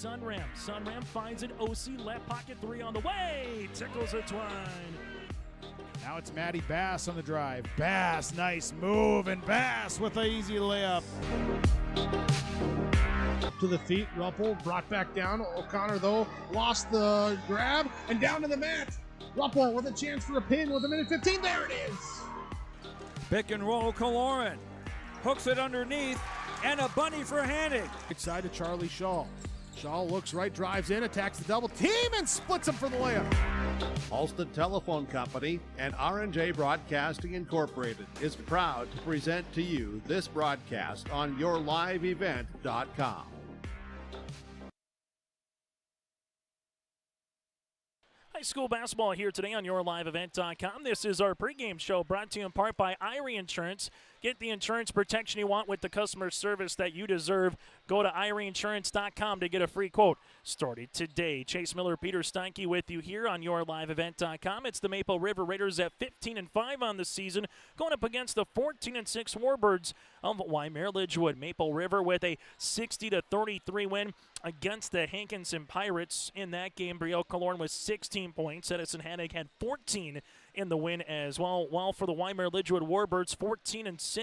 Sunram. Sunram finds it. OC left pocket three on the way. Tickles a twine. Now it's Matty Bass on the drive. Bass, nice move, and Bass with an easy layup. To the feet, Ruppel brought back down. O'Connor, though, lost the grab, and down to the mat. Ruppel with a chance for a pin with a minute 15. There it is. Pick and roll, Kaloran. Hooks it underneath, and a bunny for Hannig. Right side to Charlie Shaw. Shaw looks right, drives in, attacks the double team, and splits him for the layup. Alston Telephone Company and R&J Broadcasting Incorporated is proud to present to you this broadcast on yourliveevent.com. High school basketball here today on yourliveevent.com. This is our pregame show brought to you in part by Irie Insurance. Get the insurance protection you want with the customer service that you deserve. Go to IrieInsurance.com to get a free quote. Started today. Chase Miller, Peter Steinke with you here on yourliveevent.com. It's the Maple River Raiders at 15-5 on the season, going up against the 14-6 Warbirds of Wyndmere Lidgerwood. Maple River with a 60-33 win against the Hankinson Pirates. In that game, Brielle Kaloran with 16 points. Edison Hannig had 14 in the win as well. While for the Wyndmere Lidgerwood Warbirds, 14-6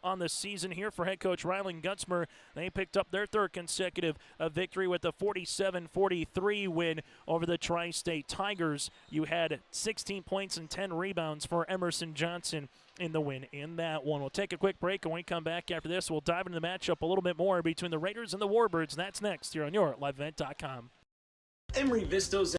on the season here for head coach Rylan Gutzmer. They picked up their third consecutive victory with a 47-43 win over the Tri-State Tigers. You had 16 points and 10 rebounds for Emerson Johnson in the win in that one. We'll take a quick break, and when we come back after this, we'll dive into the matchup a little bit more between the Raiders and the Warbirds. That's next here on yourliveevent.com. Emery Vistos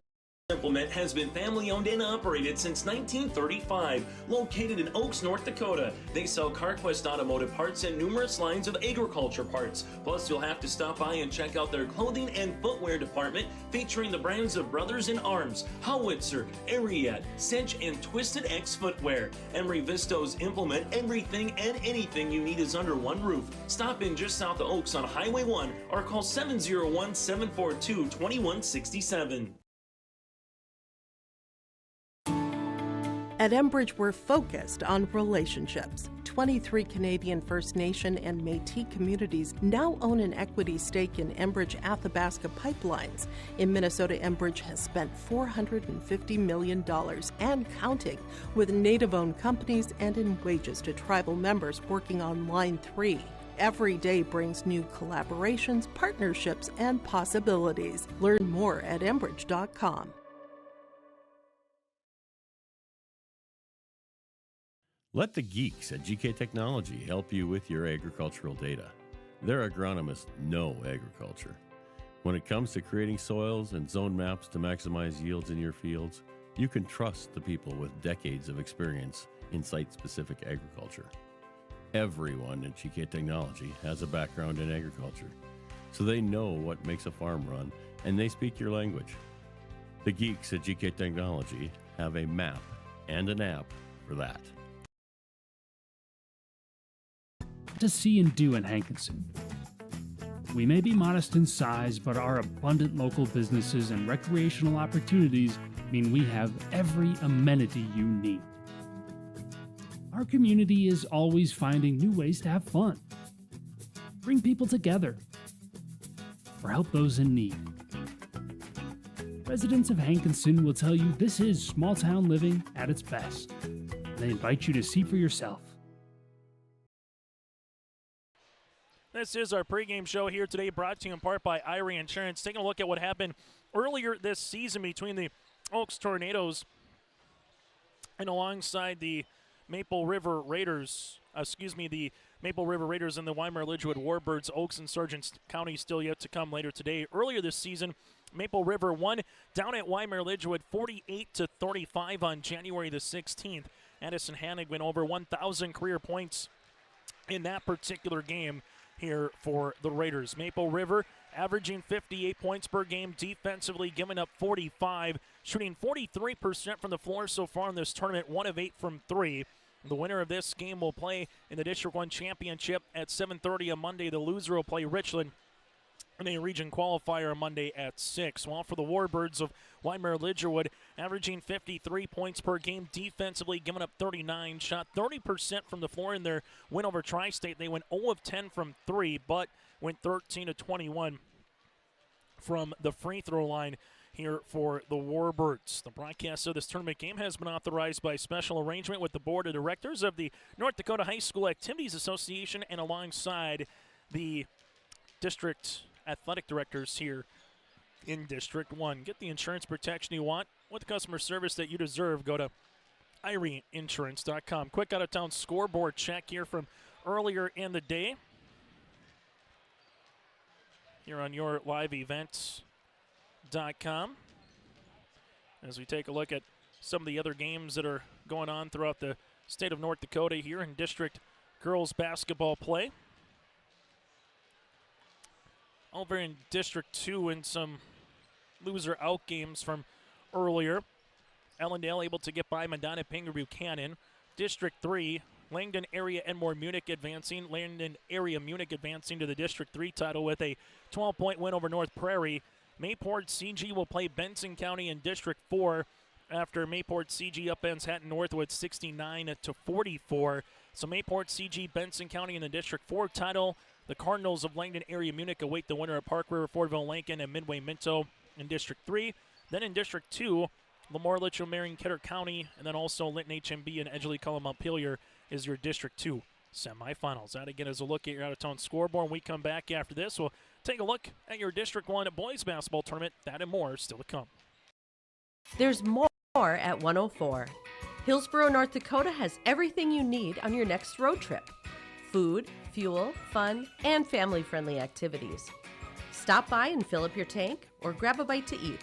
Implement has been family-owned and operated since 1935. Located in Oaks, North Dakota, they sell CarQuest automotive parts and numerous lines of agriculture parts. Plus, you'll have to stop by and check out their clothing and footwear department, featuring the brands of Brothers in Arms, Howitzer, Ariat, Cinch, and Twisted X Footwear. Emery Vistos Implement everything and anything you need is under one roof. Stop in just south of Oaks on Highway 1 or call 701-742-2167. At Enbridge, we're focused on relationships. 23 Canadian First Nation and Métis communities now own an equity stake in Enbridge Athabasca Pipelines. In Minnesota, Enbridge has spent $450 million and counting, with Native-owned companies and in wages to tribal members working on Line 3. Every day brings new collaborations, partnerships, and possibilities. Learn more at Enbridge.com. Let the geeks at GK Technology help you with your agricultural data. Their agronomists know agriculture. When it comes to creating soils and zone maps to maximize yields in your fields, you can trust the people with decades of experience in site-specific agriculture. Everyone at GK Technology has a background in agriculture, so they know what makes a farm run, and they speak your language. The geeks at GK Technology have a map and an app for that. To see and do in Hankinson. We may be modest in size, but our abundant local businesses and recreational opportunities mean we have every amenity you need. Our community is always finding new ways to have fun, bring people together, or help those in need. Residents of Hankinson will tell you this is small town living at its best. They invite you to see for yourself. This is our pregame show here today, brought to you in part by Irie Insurance. Taking a look at what happened earlier this season between the Oaks Tornadoes and alongside the Maple River Raiders. The Maple River Raiders and the Wyndmere Lidgerwood Warbirds. Oaks and Sargent County still yet to come later today. Earlier this season, Maple River won down at Wyndmere Lidgerwood 48-35 on January the 16th. Addison Hannig went over 1,000 career points in that particular game here for the Raiders. Maple River averaging 58 points per game defensively, giving up 45, shooting 43% from the floor so far in this tournament, 1 of 8 from 3. The winner of this game will play in the District 1 Championship at 7:30 on Monday. The loser will play Richland in a region qualifier on Monday at 6. While for the Warbirds of Wyndmere Lidgerwood, averaging 53 points per game defensively, giving up 39, shot 30% from the floor in their win over Tri-State. They went 0 of 10 from 3, but went 13 of 21 from the free throw line here for the Warbirds. The broadcast of this tournament game has been authorized by special arrangement with the Board of Directors of the North Dakota High School Activities Association and alongside the district athletic directors here in District 1. Get the insurance protection you want with the customer service that you deserve. Go to IreneInsurance.com. Quick out-of-town scoreboard check here from earlier in the day here on your live events.com as we take a look at some of the other games that are going on throughout the state of North Dakota here in district girls basketball play. Over in District 2 in some loser out games from earlier. Ellendale able to get by Madonna Pinger Buchanan. District 3, Langdon Area Enmore Munich advancing. Langdon Area Munich advancing to the District 3 title with a 12-point win over North Prairie. Mayport CG will play Benson County in District 4 after Mayport CG upends Hatton Northwood 69-44. So Mayport CG, Benson County in the District 4 title. The Cardinals of Langdon Area Munich await the winner of Park River, Fordville, Lincoln, and Midway Minto in District 3. Then in District 2, Lamar, Litchfield, Marion, Kidder County, and then also Linton HMB and Edgeley, Cullum, Montpelier is your District 2 semifinals. That again is a look at your out-of-town scoreboard. When we come back after this, we'll take a look at your District 1 boys basketball tournament. That and more still to come. There's more at 104. Hillsboro, North Dakota has everything you need on your next road trip. Food, fuel, fun, and family-friendly activities. Stop by and fill up your tank or grab a bite to eat.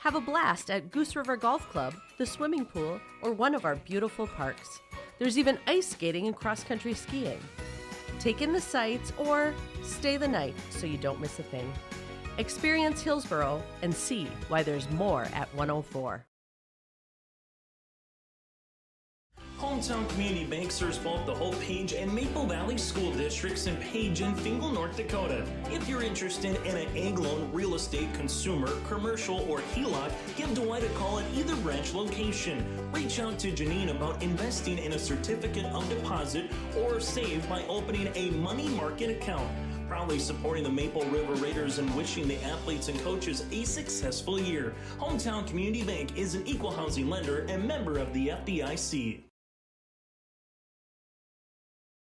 Have a blast at Goose River Golf Club, the swimming pool, or one of our beautiful parks. There's even ice skating and cross-country skiing. Take in the sights or stay the night so you don't miss a thing. Experience Hillsboro and see why there's more at 104. Hometown Community Bank serves both the Hope Page and Maple Valley School Districts in Page and Fingal, North Dakota. If you're interested in an ag loan, real estate, consumer, commercial, or HELOC, give Dwight a call at either branch location. Reach out to Janine about investing in a certificate of deposit or save by opening a money market account. Proudly supporting the Maple River Raiders and wishing the athletes and coaches a successful year. Hometown Community Bank is an equal housing lender and member of the FDIC.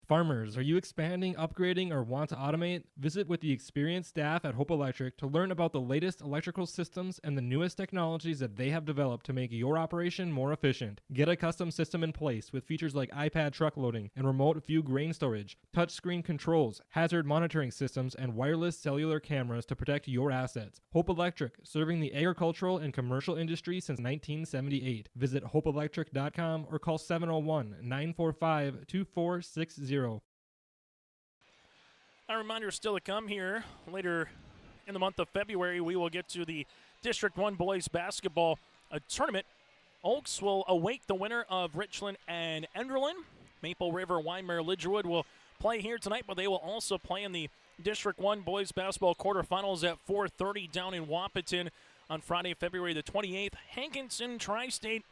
Farmers, are you expanding, upgrading, or want to automate? Visit with the experienced staff at Hope Electric to learn about the latest electrical systems and the newest technologies that they have developed to make your operation more efficient. Get a custom system in place with features like iPad truck loading and remote view grain storage, touchscreen controls, hazard monitoring systems, and wireless cellular cameras to protect your assets. Hope Electric, serving the agricultural and commercial industry since 1978. Visit hopeelectric.com or call 701-945-2460. A reminder still to come here later in the month of February. We will get to the District 1 boys basketball tournament. Oaks will await the winner of Richland and Enderlin. Maple River, Wyndmere, Lidgerwood will play here tonight, but they will also play in the District 1 boys basketball quarterfinals at 4:30 down in Wahpeton on Friday, February the 28th. Hankinson, Tri-State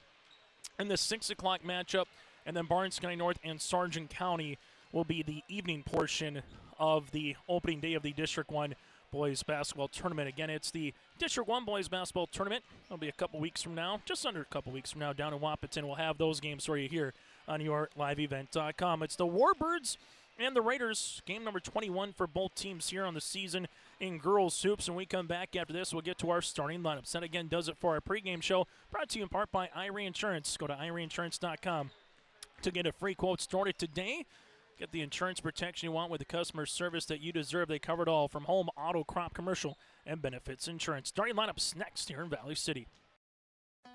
in the 6 o'clock matchup, and then Barnes County North and Sargent County will be the evening portion of the opening day of the District 1 boys basketball tournament. Again, it's the District 1 boys basketball tournament. It'll be a couple weeks from now, just under a couple weeks from now, down in Wahpeton. We'll have those games for you here on your liveevent.com. It's the Warbirds and the Raiders, game number 21 for both teams here on the season in girls hoops. And we come back after this, we'll get to our starting lineups. That again does it for our pregame show, brought to you in part by Irene Insurance. Go to IreneInsurance.com to get a free quote started today. Get the insurance protection you want with the customer service that you deserve. They cover it all from home, auto, crop, commercial, and benefits insurance. Starting lineups next here in Valley City.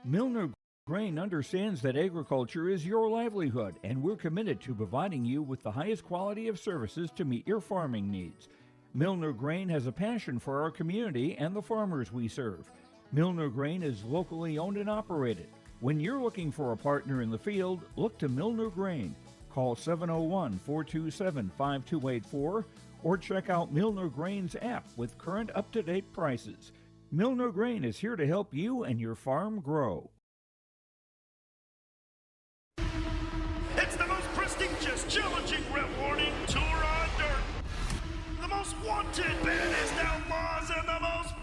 Milner Grain understands that agriculture is your livelihood, and we're committed to providing you with the highest quality of services to meet your farming needs. Milner Grain has a passion for our community and the farmers we serve. Milner Grain is locally owned and operated. When you're looking for a partner in the field, look to Milner Grain. Call 701-427-5284 or check out Milner Grain's app with current up-to-date prices. Milner Grain is here to help you and your farm grow. It's the most prestigious, challenging rewarding tour on dirt. The most wanted, baddest outlaws, and the most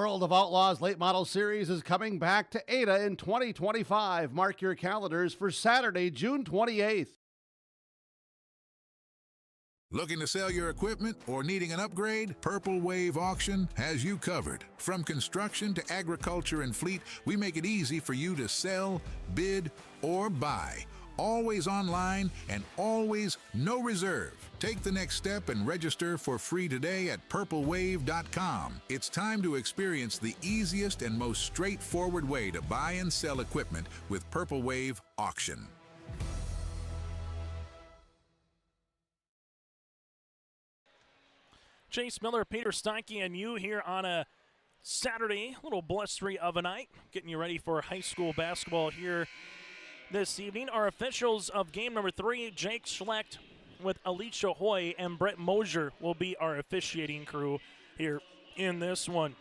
World of Outlaws Late Model Series is coming back to Ada in 2025. Mark your calendars for Saturday, June 28th. Looking to sell your equipment or needing an upgrade? Purple Wave Auction has you covered. From construction to agriculture and fleet, we make it easy for you to sell, bid, or buy. Always online and always no reserve. Take the next step and register for free today at purplewave.com. It's time to experience the easiest and most straightforward way to buy and sell equipment with Purple Wave Auction. Chase Miller, Peter Steinke, and you here on a Saturday, a little blustery of a night, getting you ready for high school basketball here this evening. Our officials of game number 3, Jake Schlecht with Alicia Hoy and Brett Mosier will be our officiating crew here in this one.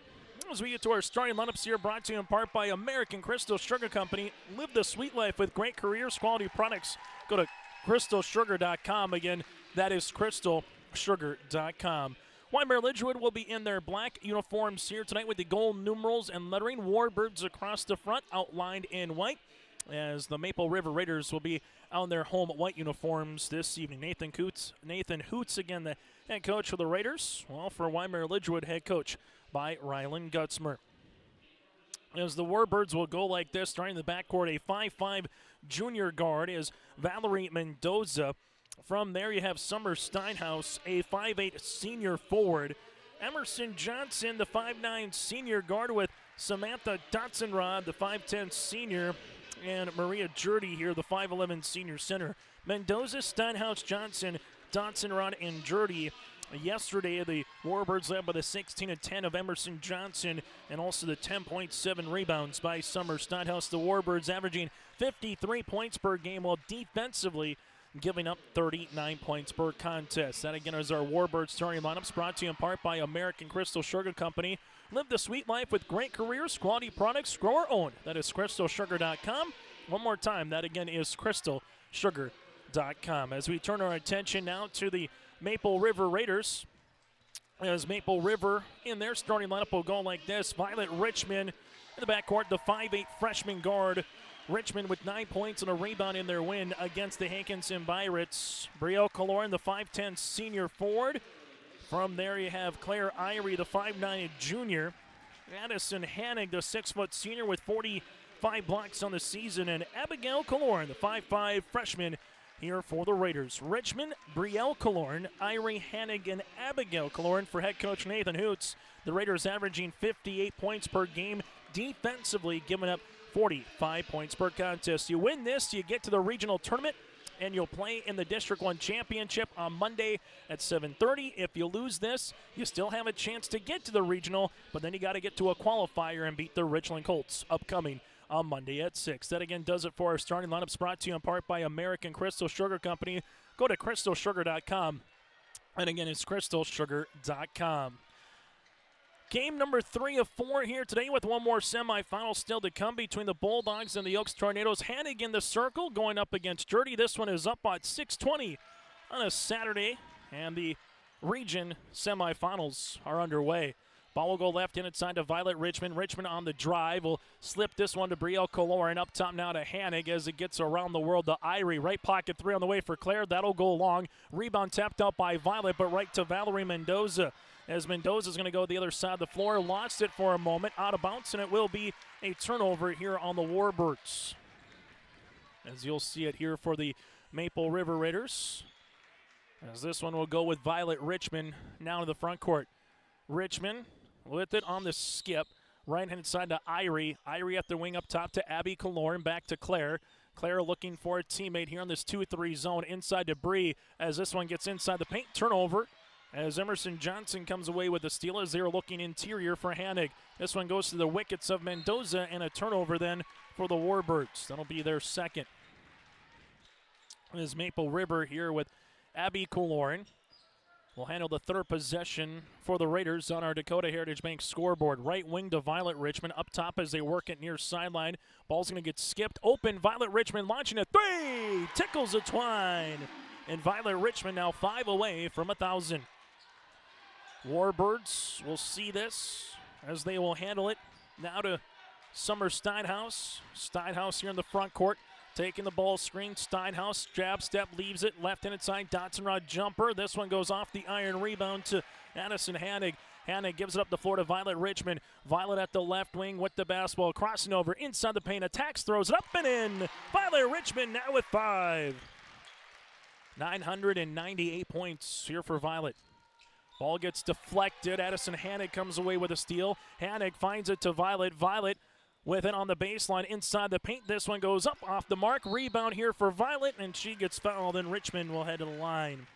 As we get to our starting lineups here, brought to you in part by American Crystal Sugar Company. Live the sweet life with great careers, quality products. Go to crystalsugar.com. Again, that is crystalsugar.com. Wyndmere Lidgerwood will be in their black uniforms here tonight with the gold numerals and lettering. Warbirds across the front, outlined in white, as the Maple River Raiders will be on their home white uniforms this evening. Nathan Hoots, again, the head coach for the Raiders. Well, for Wyndmere Lidgerwood, head coach by Rylan Gutzmer. As the Warbirds will go like this, starting in the backcourt, a 5'5" junior guard is Valerie Mendoza. From there, you have Summer Steinhaus, a 5'8" senior forward. Emerson Johnson, the 5'9" senior guard, with Samantha Dotzenrod, the 5'10" senior, and Maria Jurdy here, the 5'11" senior center. Mendoza, Steinhaus, Johnson, Dotzenrod, and Jurdy. Yesterday, the Warbirds led by the 16-10 of Emerson Johnson and also the 10.7 rebounds by Summer Steinhaus. The Warbirds averaging 53 points per game, while defensively giving up 39 points per contest. That again is our Warbirds starting lineups, brought to you in part by American Crystal Sugar Company. Live the sweet life with great careers, quality products, grower owned. That is crystalsugar.com. One more time, that again is crystalsugar.com. As we turn our attention now to the Maple River Raiders, as Maple River in their starting lineup will go like this. Violet Richmond in the backcourt, the 5'8" freshman guard. Richmond with 9 points and a rebound in their win against the Hankinson Pirates. Brielle Kaloran, the 5'10" senior forward. From there you have Claire Irie, the 5'9" junior. Addison Hannig, the 6' senior with 45 blocks on the season. And Abigail Kaloran, the 5'5" freshman here for the Raiders. Richmond, Brielle Kaloran, Irie Hannig, and Abigail Kaloran for head coach Nathan Hoots. The Raiders averaging 58 points per game, defensively giving up 45 points per contest. You win this, you get to the regional tournament, and you'll play in the District 1 Championship on Monday at 7:30. If you lose this, you still have a chance to get to the regional, but then you got to get to a qualifier and beat the Richland Colts upcoming on Monday at 6. That again does it for our starting lineups, brought to you in part by American Crystal Sugar Company. Go to crystalsugar.com, and again it's crystalsugar.com. Game number 3 of 4 here today, with one more semifinal still to come between the Bulldogs and the Oaks Tornadoes. Hannig in the circle going up against Jurdy. This one is up at 6:20 on a Saturday, and the region semifinals are underway. Ball will go left in inside to Violet Richmond. Richmond on the drive will slip this one to Brielle Kaloran. Up top now to Hannig as it gets around the world to Irie. Right pocket 3 on the way for Claire. That'll go long. Rebound tapped out by Violet, but right to Valerie Mendoza. As Mendoza's going to go the other side of the floor. Lost it for a moment. Out of bounds, and it will be a turnover here on the Warbirds. As you'll see it here for the Maple River Raiders. As this one will go with Violet Richmond now to the front court. Richmond with it on the skip. Right-hand side to Irie. Irie at the wing up top to Abby Kaloran. Back to Claire. Claire looking for a teammate here on this 2-3 zone. Inside to Bree as this one gets inside the paint. Turnover as Emerson Johnson comes away with the steal as they're looking interior for Hannig. This one goes to the wickets of Mendoza, and a turnover then for the Warbirds. That'll be their second. Is Maple River here with Abby Kaloran. Will handle the third possession for the Raiders on our Dakota Heritage Bank scoreboard. Right wing to Violet Richmond. Up top as they work it near sideline. Ball's going to get skipped. Open, Violet Richmond launching a 3. Tickles the twine. And Violet Richmond now 5 away from 1,000. Warbirds will see this as they will handle it now to Summer Steinhaus. Steinhaus here in the front court, taking the ball screen. Steinhaus, jab step, leaves it, left-handed side, Dotson Rod jumper. This one goes off the iron, rebound to Addison Hanig. Hanig gives it up the floor to Violet Richmond. Violet at the left wing with the basketball, crossing over inside the paint, attacks, throws it up and in. Violet Richmond now with 5. 998 points here for Violet. Ball gets deflected. Addison Hanig comes away with a steal. Hanig finds it to Violet. Violet with it on the baseline inside the paint. This one goes up off the mark. Rebound here for Violet, and she gets fouled, and Richmond will head to the line.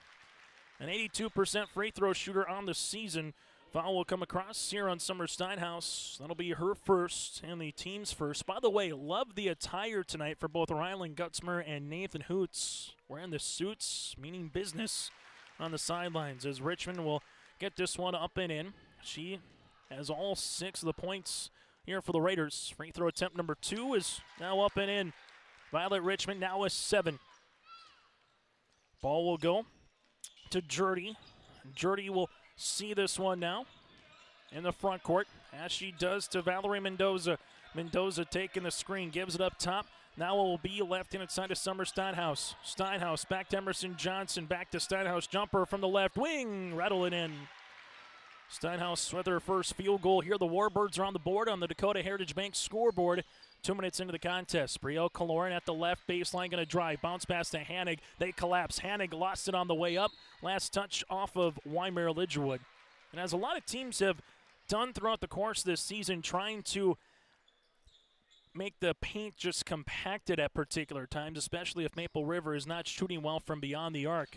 An 82% free throw shooter on the season. Foul will come across here on Summer Steinhaus. That'll be her first and the team's first. By the way, love the attire tonight for both Rylan Gutzmer and Nathan Hoots. Wearing the suits, meaning business, on the sidelines as Richmond will get this one up and in. She has all 6 of the points here for the Raiders. Free throw attempt number 2 is now up and in. Violet Richmond now with 7. Ball will go to Jurdy. Jurdy will see this one now in the front court, as she does to Valerie Mendoza. Mendoza taking the screen, gives it up top. Now it will be left-handed side to Summer Steinhaus. Steinhaus back to Emerson Johnson, back to Steinhaus. Jumper from the left wing, rattle it in. Steinhaus with her first field goal here. The Warbirds are on the board on the Dakota Heritage Bank scoreboard. 2 minutes into the contest. Brielle Kaloran at the left baseline, going to drive. Bounce pass to Hanig. They collapse. Hanig lost it on the way up. Last touch off of Wyndmere Lidgerwood. And as a lot of teams have done throughout the course of this season, trying to make the paint just compacted at particular times, especially if Maple River is not shooting well from beyond the arc.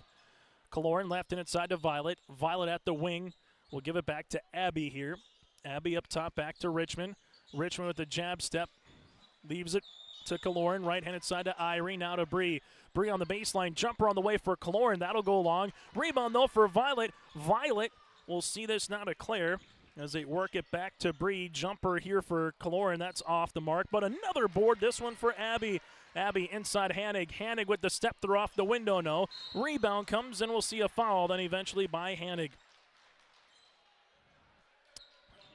Kaloran left and inside to Violet. Violet at the wing. We'll give it back to Abby here. Abby up top, back to Richmond. Richmond with the jab step. Leaves it to Kaloran, right-handed side to Irie, now to Bree. Bree on the baseline, jumper on the way for Kaloran, that'll go long. Rebound though for Violet. Violet will see this now to Claire as they work it back to Bree. Jumper here for Kaloran, that's off the mark, but another board, this one for Abby. Abby inside Hanig. Hanig with the step through off the window, no. Rebound comes and we'll see a foul, then eventually by Hanig.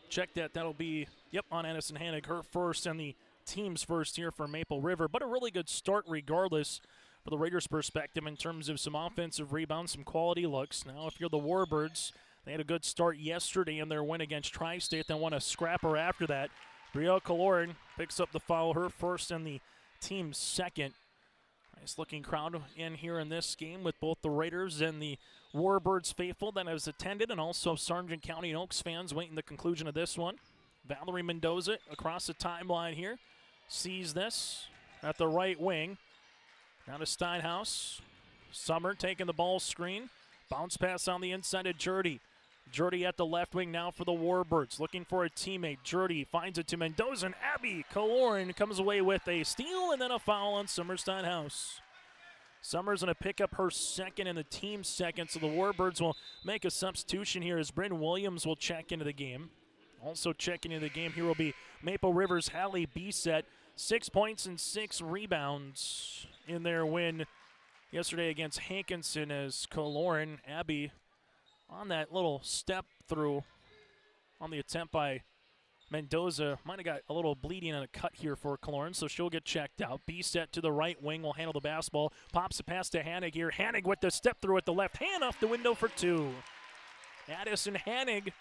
Check that, that'll be, on Addison Hanig, her first and the team's first here for Maple River, but a really good start regardless for the Raiders' perspective in terms of some offensive rebounds, some quality looks. Now if you're the Warbirds, they had a good start yesterday in their win against Tri-State. They won a scrapper after that. Brielle Kaloran picks up the foul, her first and the team's second. Nice looking crowd in here in this game with both the Raiders and the Warbirds faithful that has attended, and also Sargent County and Oaks fans waiting the conclusion of this one. Valerie Mendoza across the timeline here. Sees this at the right wing. Now to Steinhaus. Summer taking the ball screen. Bounce pass on the inside of Jurdy. Jurdy at the left wing now for the Warbirds. Looking for a teammate. Jurdy finds it to Mendoza, and Abby Kaloran comes away with a steal and then a foul on Summer Steinhaus. Summer's going to pick up her second and the team's second, so the Warbirds will make a substitution here as Bryn Williams will check into the game. Also checking into the game here will be Maple River's Hallie Bisset. 6 points and 6 rebounds in their win yesterday against Hankinson, as Kaloran, Abby, on that little step through on the attempt by Mendoza. Might have got a little bleeding and a cut here for Kaloran, so she'll get checked out. Bisset to the right wing will handle the basketball. Pops a pass to Hanig here. Hanig with the step through at the left hand off the window for 2. Addison Hanig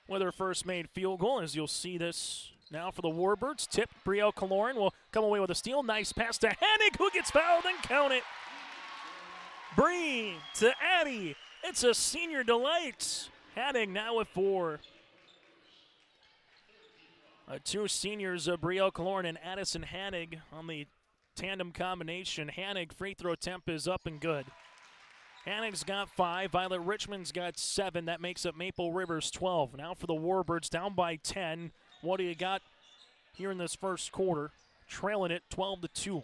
with her first made field goal, as you'll see this now for the Warbirds. Tip, Brielle Kaloran will come away with a steal. Nice pass to Hanig, who gets fouled and count it. Bree to Abby. It's a senior delight. Hanig now with 4. 2 seniors, Brielle Kaloran and Addison Hanig on the tandem combination. Hanig free throw attempt is up and good. Hanig's got 5. Violet Richmond's got 7. That makes up Maple River's 12. Now for the Warbirds, down by 10. What do you got here in this first quarter? Trailing it 12-2.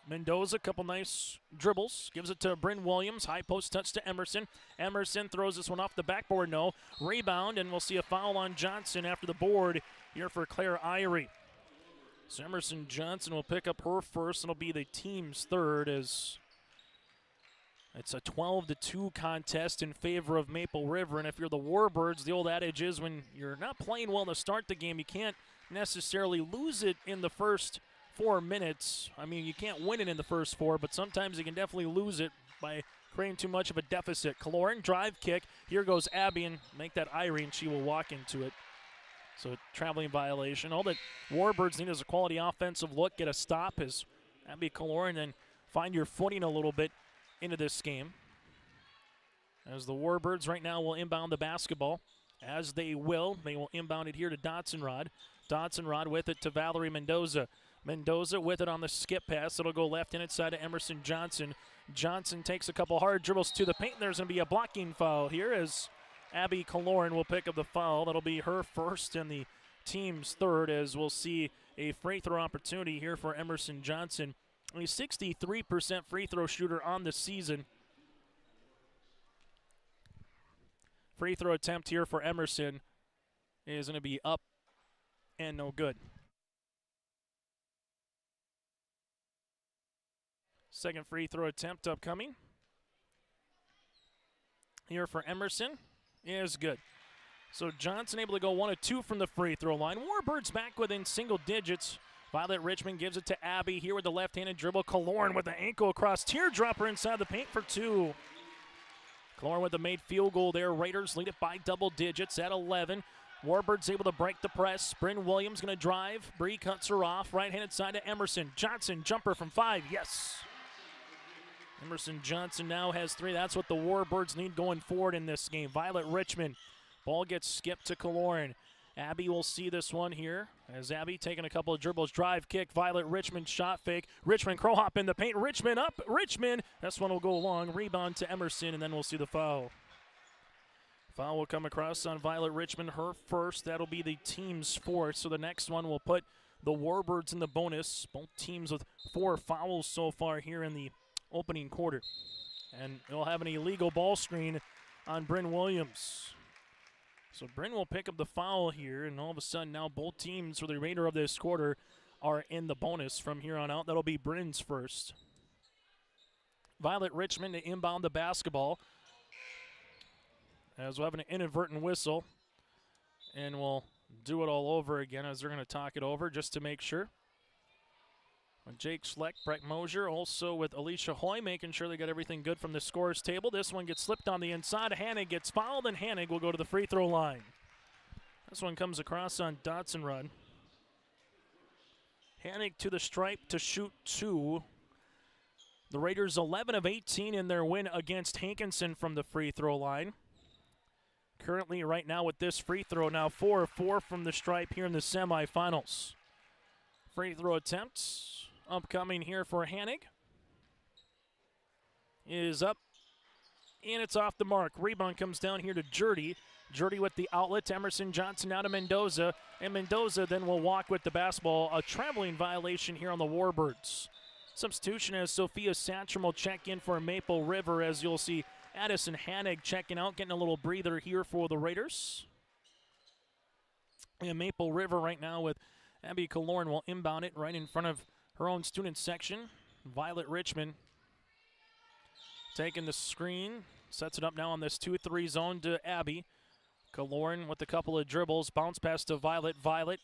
Mendoza, a couple nice dribbles. Gives it to Bryn Williams. High post touch to Emerson. Emerson throws this one off the backboard. No. Rebound, and we'll see a foul on Johnson after the board here for Claire Irie. So Emerson Johnson will pick up her first. It'll be the team's third as It's a 12-2 contest in favor of Maple River, and if you're the Warbirds, the old adage is when you're not playing well to start the game, you can't necessarily lose it in the first 4 minutes. I mean, you can't win it in the first 4, but sometimes you can definitely lose it by creating too much of a deficit. Kaloran, drive kick. Here goes Abby, and make that Irene. She will walk into it. So traveling violation. All that Warbirds need is a quality offensive look, get a stop as Abby Kaloran, and find your footing a little bit into this game. As the Warbirds right now will inbound the basketball. As they will inbound it here to Dotson-Rod. Dotson-Rod with it to Valerie Mendoza. Mendoza with it on the skip pass. It'll go left and inside to Emerson Johnson. Johnson takes a couple hard dribbles to the paint. There's going to be a blocking foul here as Abby Kaloran will pick up the foul. That'll be her first and the team's third, as we'll see a free throw opportunity here for Emerson Johnson. A 63% free throw shooter on the season. Free throw attempt here for Emerson is going to be up and no good. Second free throw attempt upcoming here for Emerson is good. So Johnson able to go 1 of 2 from the free throw line. Warbirds back within single digits. Violet Richmond gives it to Abby here with the left-handed dribble. Kaloran with the ankle across, teardropper inside the paint for 2. Kaloran with the made field goal there. Raiders lead it by double digits at 11. Warbirds able to break the press. Bryn Williams going to drive. Bree cuts her off. Right-handed side to Emerson. Johnson, jumper from 5. Yes. Emerson Johnson now has 3. That's what the Warbirds need going forward in this game. Violet Richmond. Ball gets skipped to Kaloran. Abby will see this one here as Abby taking a couple of dribbles. Drive kick. Violet Richmond shot fake. Richmond crow hop in the paint. Richmond up. Richmond. This one will go long. Rebound to Emerson, and then we'll see the foul. Foul will come across on Violet Richmond. Her first. That'll be the team's fourth. So the next one will put the Warbirds in the bonus. Both teams with 4 fouls so far here in the opening quarter. And they'll have an illegal ball screen on Bryn Williams. So Bryn will pick up the foul here, and all of a sudden now both teams for the remainder of this quarter are in the bonus from here on out. That'll be Bryn's first. Violet Richmond to inbound the basketball as we'll have an inadvertent whistle, and we'll do it all over again as they're going to talk it over just to make sure. Jake Schleck, Brett Mosier, also with Alicia Hoy, making sure they got everything good from the scorer's table. This one gets slipped on the inside. Hanig gets fouled, and Hanig will go to the free throw line. This one comes across on Dotson-Rod. Hanig to the stripe to shoot 2. The Raiders 11 of 18 in their win against Hankinson from the free throw line. Currently, right now with this free throw, now 4 of 4 from the stripe here in the semifinals. Free throw attempts upcoming here for Hanig is up, and it's off the mark. Rebound comes down here to Jurdy. Jurdy with the outlet to Emerson Johnson, now to Mendoza, and Mendoza then will walk with the basketball. A traveling violation here on the Warbirds. Substitution as Sophia Santrum will check in for Maple River, as you'll see Addison Hanig checking out, getting a little breather here for the Raiders. And Maple River right now with Abby Kaloran will inbound it right in front of her own student section. Violet Richmond taking the screen, sets it up now on this 2-3 zone to Abby. Kaloran with a couple of dribbles, bounce pass to Violet. Violet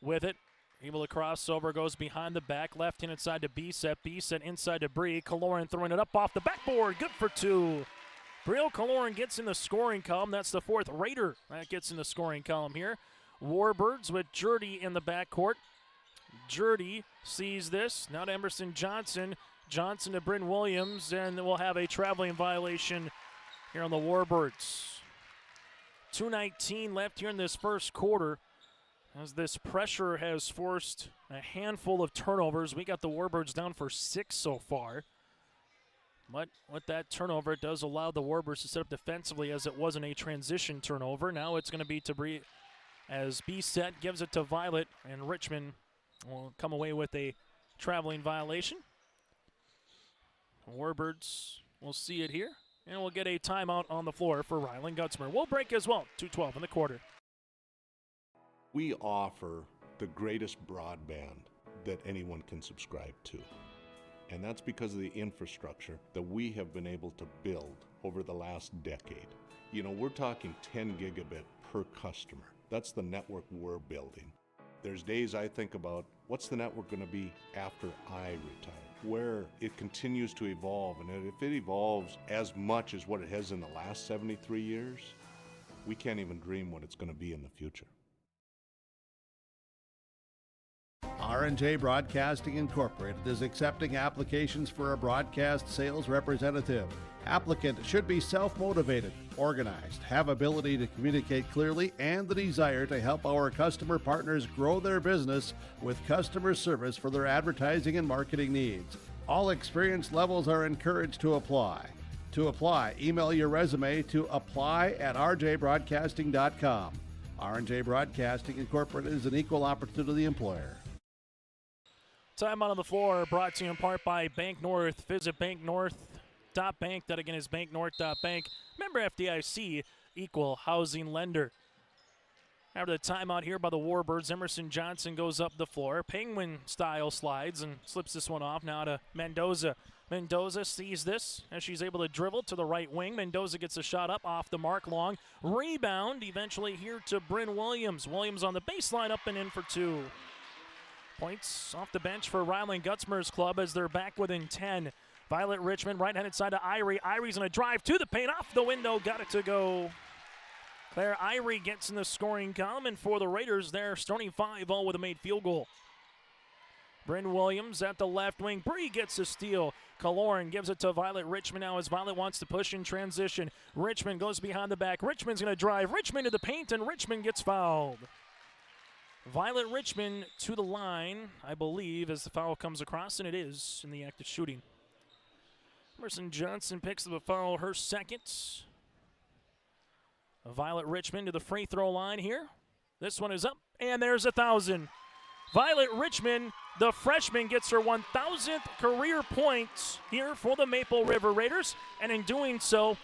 with it, able to cross over, goes behind the back, left-handed side to B-Set. B-Set inside to Bree. Kaloran throwing it up off the backboard, good for 2. Brielle Kaloran gets in the scoring column. That's the 4th Raider that gets in the scoring column here. Warbirds with Jurdy in the backcourt. Jurdy sees this. Now to Emerson Johnson. Johnson to Bryn Williams, and we'll have a traveling violation here on the Warbirds. 2:19 left here in this first quarter as this pressure has forced a handful of turnovers. We got the Warbirds down for 6 so far. But with that turnover, it does allow the Warbirds to set up defensively as it wasn't a transition turnover. Now it's going to be to Bree as B-Set gives it to Violet, and Richmond will come away with a traveling violation. Warbirds will see it here, and we'll get a timeout on the floor for Ryland Gutzmer. We'll break as well, 2:12 in the quarter. We offer the greatest broadband that anyone can subscribe to. And that's because of the infrastructure that we have been able to build over the last decade. You know, we're talking 10 gigabit per customer. That's the network we're building. There's days I think about what's the network going to be after I retire, where it continues to evolve. And if it evolves as much as what it has in the last 73 years, we can't even dream what it's going to be in the future. R&J Broadcasting Incorporated is accepting applications for a broadcast sales representative. Applicant should be self-motivated, organized, have ability to communicate clearly, and the desire to help our customer partners grow their business with customer service for their advertising and marketing needs. All experience levels are encouraged to apply. To apply, email your resume to apply@rjbroadcasting.com. R&J Broadcasting Incorporated is an equal opportunity employer. Time out on the floor brought to you in part by Bank North. Visit banknorth.bank. That again is banknorth.bank. Member FDIC, equal housing lender. After the timeout here by the Warbirds, Emerson Johnson goes up the floor. Penguin style slides and slips this one off now to Mendoza. Mendoza sees this as she's able to dribble to the right wing. Mendoza gets a shot up off the mark, long. Rebound eventually here to Bryn Williams. Williams on the baseline, up and in for two. Points off the bench for Ryland Gutzmer's club as they're back within 10. Violet Richmond, right-handed side to Irie. Irie's going to drive to the paint, off the window, got it to go. Claire Irie gets in the scoring column, and for the Raiders, they're starting 5-0 with a made field goal. Bryn Williams at the left wing. Bree gets a steal. Kaloran gives it to Violet Richmond now as Violet wants to push in transition. Richmond goes behind the back. Richmond's going to drive. Richmond to the paint, and Richmond gets fouled. Violet Richmond to the line, I believe, as the foul comes across, and it is in the act of shooting. Emerson Johnson picks up a foul, her second. Violet Richmond to the free throw line here. This one is up, and there's 1,000. Violet Richmond, the freshman, gets her 1,000th career point here for the Maple River Raiders, and in doing so,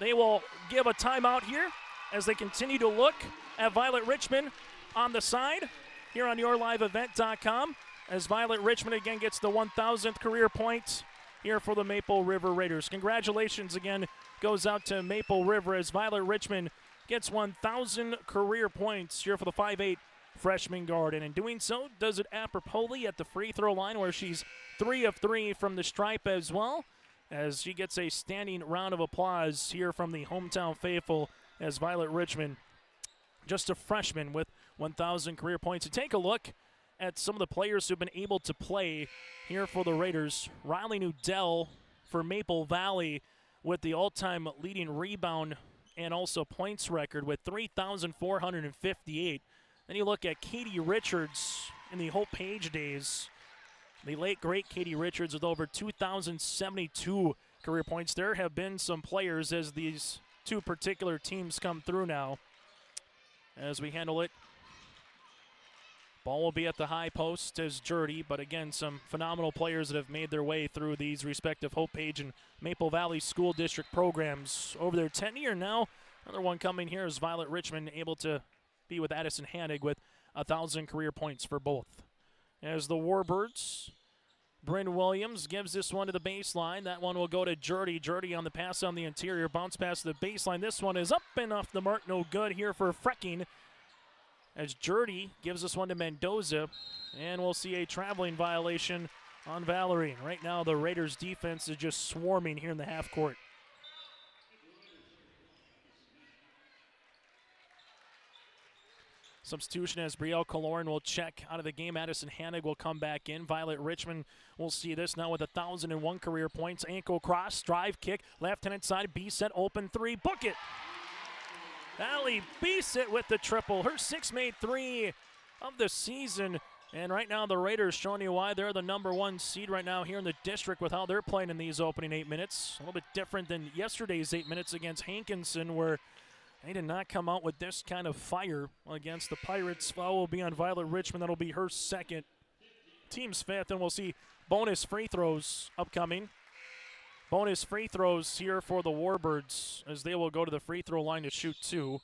they will give a timeout here as they continue to look at Violet Richmond on the side here on yourliveevent.com as Violet Richmond again gets the 1,000th career point here for the Maple River Raiders. Congratulations again goes out to Maple River as Violet Richmond gets 1,000 career points here for the 5'8" freshman guard, and in doing so does it aproposly at the free throw line where she's 3 of 3 from the stripe as well, as she gets a standing round of applause here from the hometown faithful as Violet Richmond, just a freshman with 1,000 career points. To take a look at some of the players who've been able to play here for the Raiders. Riley Nudell for Maple Valley with the all-time leading rebound and also points record with 3,458. Then you look at Katie Richards in the Hope Page days. The late, great Katie Richards with over 2,072 career points. There have been some players as these two particular teams come through now. As we handle it, ball will be at the high post as Jurdy, but again, some phenomenal players that have made their way through these respective Hope Page and Maple Valley School District programs over their tenure. Now, another one coming here is Violet Richmond, able to be with Addison Hannig with 1,000 career points for both. As the Warbirds, Bryn Williams gives this one to the baseline. That one will go to Jurdy. Jurdy on the pass on the interior, bounce pass to the baseline. This one is up and off the mark, no good here for Frecking. As Jurdy gives this one to Mendoza, and we'll see a traveling violation on Valerie. Right now, the Raiders' defense is just swarming here in the half court. Substitution as Brielle Kaloran will check out of the game. Addison Hannig will come back in. Violet Richmond will see this now with 1,001 career points. Ankle cross, drive kick, left-handed side, B-set, open three, book it. Allie B-set with the triple. Her 6th made 3 of the season. And right now the Raiders showing you why they're the #1 seed right now here in the district with how they're playing in these opening 8 minutes. A little bit different than yesterday's 8 minutes against Hankinson, where they did not come out with this kind of fire against the Pirates. Foul will be on Violet Richmond. That'll be her 2nd. Team's 5th, and we'll see bonus free throws upcoming. Bonus free throws here for the Warbirds as they will go to the free throw line to shoot 2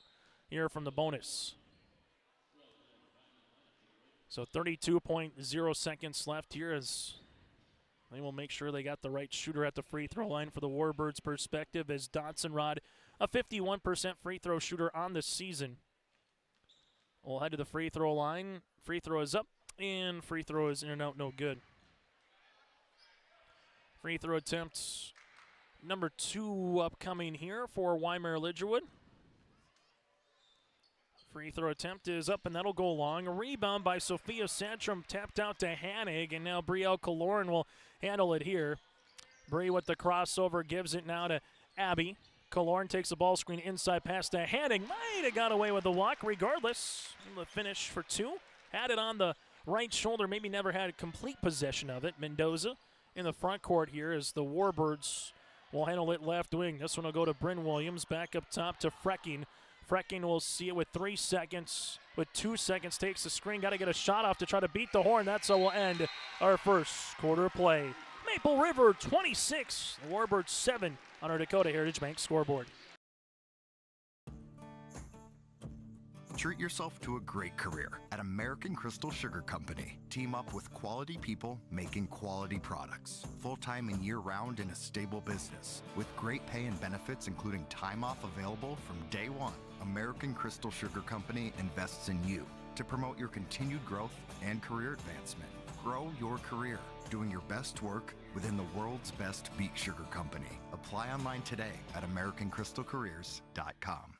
here from the bonus. So 32.0 seconds left here as They will make sure they got the right shooter at the free throw line for the Warbirds' perspective, as Dotson, a 51% free throw shooter on the season, will head to the free throw line. Free throw is up, and free throw is in and out, no good. Free throw attempt number 2 upcoming here for Wyndmere Lidgerwood. Free throw attempt is up, and that'll go long. A rebound by Sophia Santrum, tapped out to Hanig, and now Brielle Kaloran will handle it here. Bree with the crossover gives it now to Abby. Kaloran takes the ball screen inside pass to Hanig. Might have got away with the walk regardless. The finish for 2. Had it on the right shoulder, maybe never had complete possession of it. Mendoza in the front court here as the Warbirds will handle it left wing. This one will go to Bryn Williams, back up top to Frecking. Frecking will see it with 3 seconds. With 2 seconds, takes the screen. Got to get a shot off to try to beat the horn. That's how we'll end our first quarter play. Maple River 26, the Warbirds 7 on our Dakota Heritage Bank scoreboard. Treat yourself to a great career at American Crystal Sugar Company. Team up with quality people making quality products. Full-time and year-round in a stable business. With great pay and benefits including time off available from day one. American Crystal Sugar Company invests in you to promote your continued growth and career advancement. Grow your career, doing your best work within the world's best beet sugar company. Apply online today at AmericanCrystalCareers.com.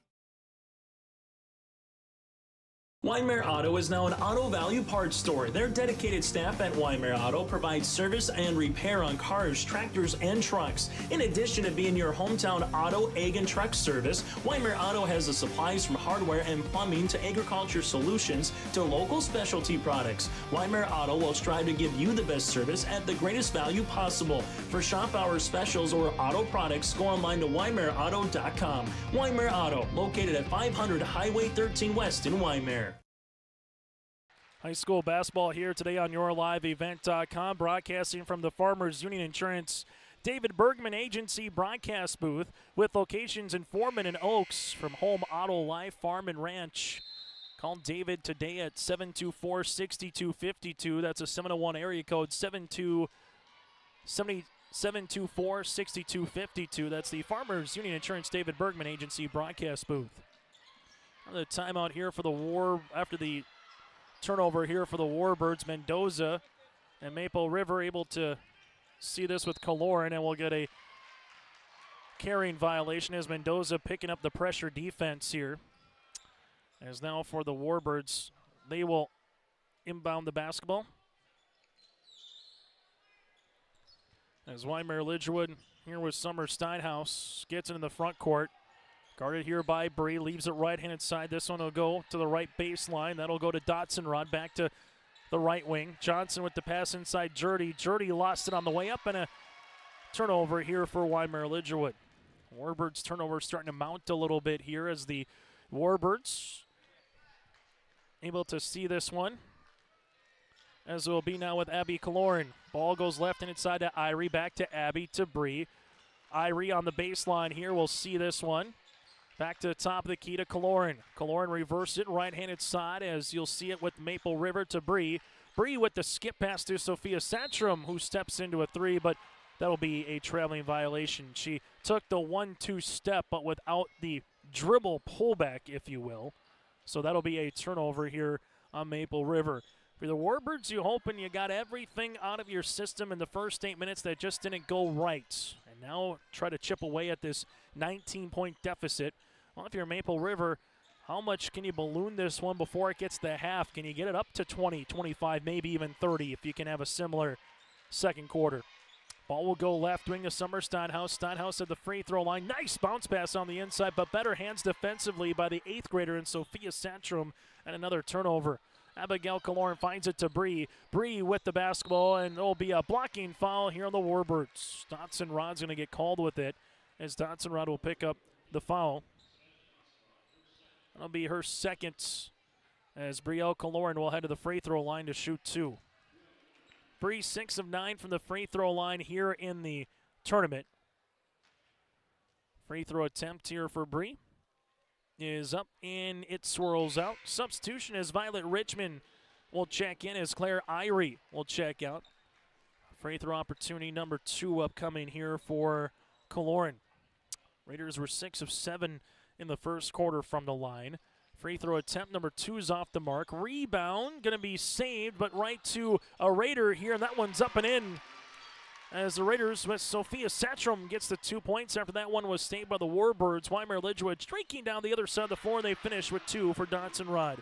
Wyndmere Auto is now an Auto Value Parts store. Their dedicated staff at Wyndmere Auto provides service and repair on cars, tractors, and trucks. In addition to being your hometown auto, ag, and truck service, Wyndmere Auto has the supplies from hardware and plumbing to agriculture solutions to local specialty products. Wyndmere Auto will strive to give you the best service at the greatest value possible. For shop hour specials or auto products, go online to WyndmereAuto.com. Wyndmere Auto, located at 500 Highway 13 West in Wyndmere. High school basketball here today on YourLiveEvent.com, broadcasting from the Farmers Union Insurance David Bergman Agency broadcast booth with locations in Foreman and Oaks from Home Auto Life Farm and Ranch. Call David today at 724-6252. That's a 701 area code, 724-6252. That's the Farmers Union Insurance David Bergman Agency broadcast booth. Another timeout here for the after the turnover here for the Warbirds. Mendoza and Maple River able to see this with Kaloran, and we'll get a carrying violation as Mendoza picking up the pressure defense here. As now for the Warbirds, they will inbound the basketball. As Wyndmere Lidgerwood here with Summer Steinhaus gets into the front court. Guarded here by Bree, leaves it right-handed side. This one will go to the right baseline. That'll go to Dotson, back to the right wing. Johnson with the pass inside Jurdy. Jurdy lost it on the way up, and a turnover here for Wyndmere Lidgerwood. Warbirds turnover starting to mount a little bit here as the Warbirds able to see this one, as it will be now with Abby Kaloran. Ball goes left-handed side to Irie, back to Abby, to Bree. Irie on the baseline here will see this one. Back to the top of the key to Kaloran. Kaloran reversed it right-handed side, as you'll see it with Maple River to Bree. Bree with the skip pass to Sophia Santrum, who steps into a 3, but that'll be a traveling violation. She took the 1-2 step, but without the dribble pullback, if you will. So that'll be a turnover here on Maple River. For the Warbirds, you're hoping you got everything out of your system in the first 8 minutes that just didn't go right. And now try to chip away at this 19-point deficit. Well, if you're Maple River, how much can you balloon this one before it gets to half? Can you get it up to 20, 25, maybe even 30 if you can have a similar second quarter? Ball will go left wing to Summer Steinhaus. Steinhaus at the free throw line. Nice bounce pass on the inside, but better hands defensively by the 8th grader in Sophia Santrum, and another turnover. Abigail Kaloran finds it to Bree. Bree with the basketball, and there'll be a blocking foul here on the Warbirds. Dotson Rod's going to get called with it, as Dotson Rod will pick up the foul. That'll be her second, as Brielle Kaloran will head to the free throw line to shoot 2. Bree 6 of 9 from the free throw line here in the tournament. Free throw attempt here for Bree is up, and it swirls out. Substitution as Violet Richmond will check in, as Claire Irie will check out. Free throw opportunity number 2 upcoming here for Kaloran. Raiders were 6 of 7 in the first quarter from the line. Free throw attempt number 2 is off the mark. Rebound going to be saved, but right to a Raider here, and that one's up and in. As the Raiders with Sophia Satchram gets the 2 points after that one was saved by the Warbirds. Wyndmere Lidgerwood streaking down the other side of the floor, and they finish with 2 for Dotson Rod.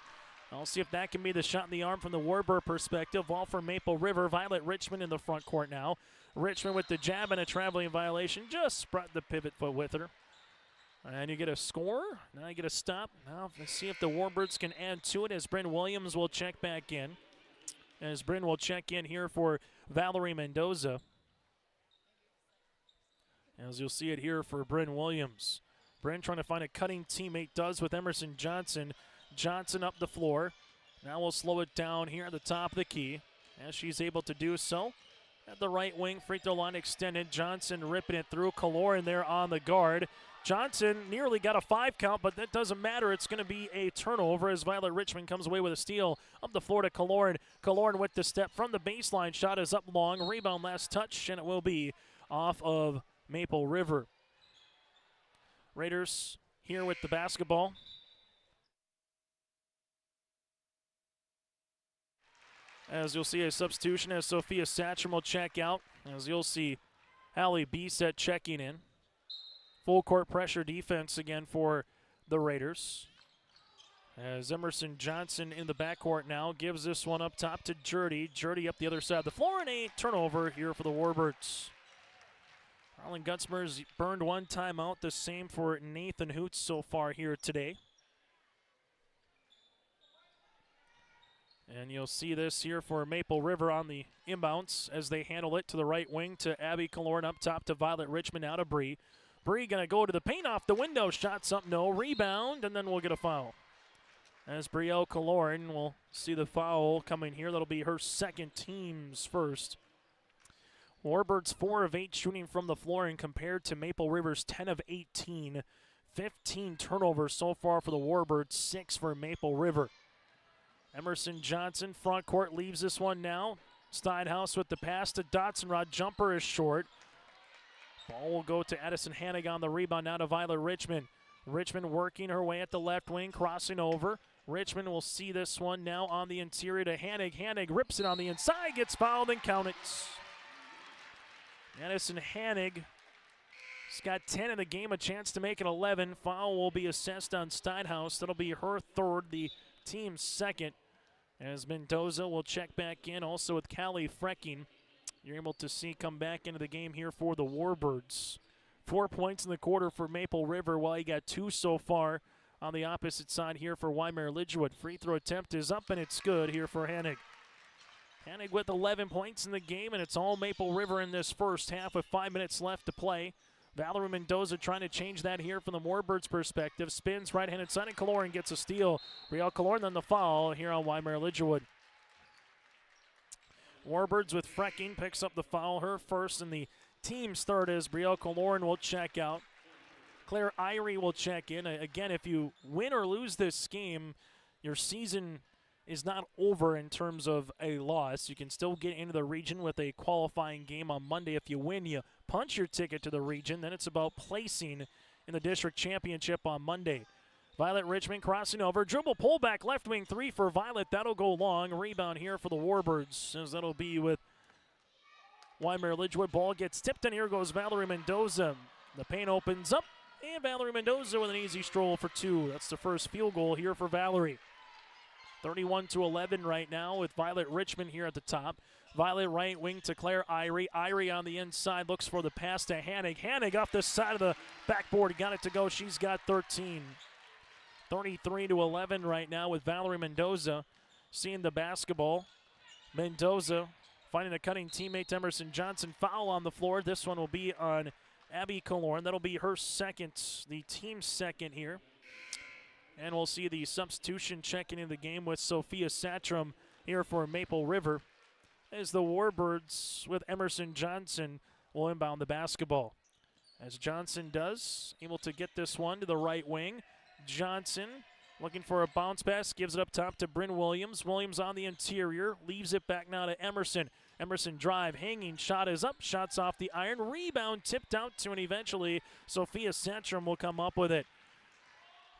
I'll see if that can be the shot in the arm from the Warbird perspective. All for Maple River. Violet Richmond in the front court now. Richmond with the jab and a traveling violation. Just brought the pivot foot with her. And you get a score. Now you get a stop. Now let's see if the Warbirds can add to it as Bryn Williams will check back in. As Bryn will check in here for Valerie Mendoza. As you'll see it here for Bryn Williams. Bryn trying to find a cutting teammate, does with Emerson Johnson. Johnson up the floor. Now we'll slow it down here at the top of the key as she's able to do so. At the right wing, free throw line extended. Johnson ripping it through. Kaloran there on the guard. Johnson nearly got a 5 count, but that doesn't matter. It's going to be a turnover as Violet Richmond comes away with a steal. Up the floor to Kaloran. Kaloran with the step from the baseline. Shot is up long. Rebound last touch, and it will be off of Maple River. Raiders here with the basketball. As you'll see a substitution as Sophia Satcham will check out. As you'll see Hallie Bisset checking in. Full court pressure defense again for the Raiders. As Emerson Johnson in the backcourt now gives this one up top to Jurdy. Jurdy up the other side of the floor, and a turnover here for the Warbirds. Harlan Gutzmer's burned 1 timeout, the same for Nathan Hoots so far here today. And you'll see this here for Maple River on the inbounds as they handle it to the right wing to Abby Kaloran up top to Violet Richmond out of Bree. Bree going to go to the paint off the window. Shots up, no. Rebound, and then we'll get a foul. As Brielle Kaloran will see the foul coming here. That'll be her second, team's first. Warbirds 4 of 8 shooting from the floor, and compared to Maple River's 10 of 18. 15 turnovers so far for the Warbirds, 6 for Maple River. Emerson Johnson, front court, leaves this one now. Steinhaus with the pass to Dotson Rod. Jumper is short. Ball will go to Addison Hannig on the rebound, now to Violet Richmond. Richmond working her way at the left wing, crossing over. Richmond will see this one now on the interior to Hannig. Hannig rips it on the inside, gets fouled, and count it. Addison Hannig has got 10 in the game, a chance to make it 11. Foul will be assessed on Steinhaus. That'll be her third, the team's second, as Mendoza will check back in also with Callie Frecking. You're able to see come back into the game here for the Warbirds. 4 points in the quarter for Maple River, while he got 2 so far on the opposite side here for Wyndmere Lidgerwood. Free throw attempt is up, and it's good here for Hannig. Hannig with 11 points in the game, and it's all Maple River in this first half with 5 minutes left to play. Valerie Mendoza trying to change that here from the Warbirds' perspective. Spins right-handed side, and Kaloran gets a steal. Brielle Kaloran then the foul here on Wyndmere Lidgerwood. Warbirds with Frecking picks up the foul, her first, and the team's third as Brielle Kaloran will check out. Claire Irie will check in. Again, if you win or lose this game, your season is not over in terms of a loss. You can still get into the region with a qualifying game on Monday. If you win, you punch your ticket to the region. Then it's about placing in the district championship on Monday. Violet Richmond crossing over. Dribble pullback left wing 3 for Violet. That'll go long. Rebound here for the Warbirds, as that'll be with Wyndmere Lidgerwood. Ball gets tipped, and here goes Valerie Mendoza. The paint opens up, and Valerie Mendoza with an easy stroll for 2. That's the first field goal here for Valerie. 31-11 right now with Violet Richmond here at the top. Violet right wing to Claire Irie. Irie on the inside looks for the pass to Hannig. Hannig off the side of the backboard. Got it to go. She's got 13. 33-11 right now with Valerie Mendoza seeing the basketball. Mendoza finding a cutting teammate, Emerson Johnson. Foul on the floor. This one will be on Abby Kaloran. That'll be her second, the team's second here. And we'll see the substitution checking in the game with Sophia Satcham here for Maple River, as the Warbirds with Emerson Johnson will inbound the basketball. As Johnson does, able to get this one to the right wing. Johnson looking for a bounce pass, gives it up top to Bryn Williams. Williams on the interior, leaves it back now to Emerson. Emerson drive, hanging shot is up, shots off the iron, rebound tipped out to, and eventually Sophia Satcham will come up with it.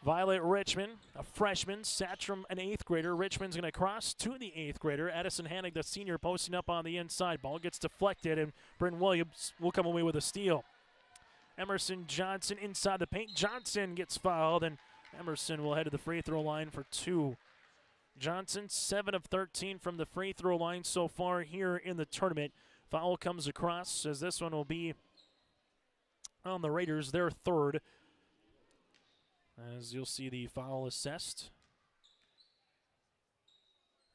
Violet Richmond, a freshman, Satcham an 8th grader. Richmond's going to cross to the 8th grader. Addison Hannig, the senior, posting up on the inside. Ball gets deflected, and Bryn Williams will come away with a steal. Emerson Johnson inside the paint. Johnson gets fouled, and Emerson will head to the free throw line for 2. Johnson, 7 of 13 from the free throw line so far here in the tournament. Foul comes across, as this one will be on the Raiders, their 3rd. As you'll see the foul assessed.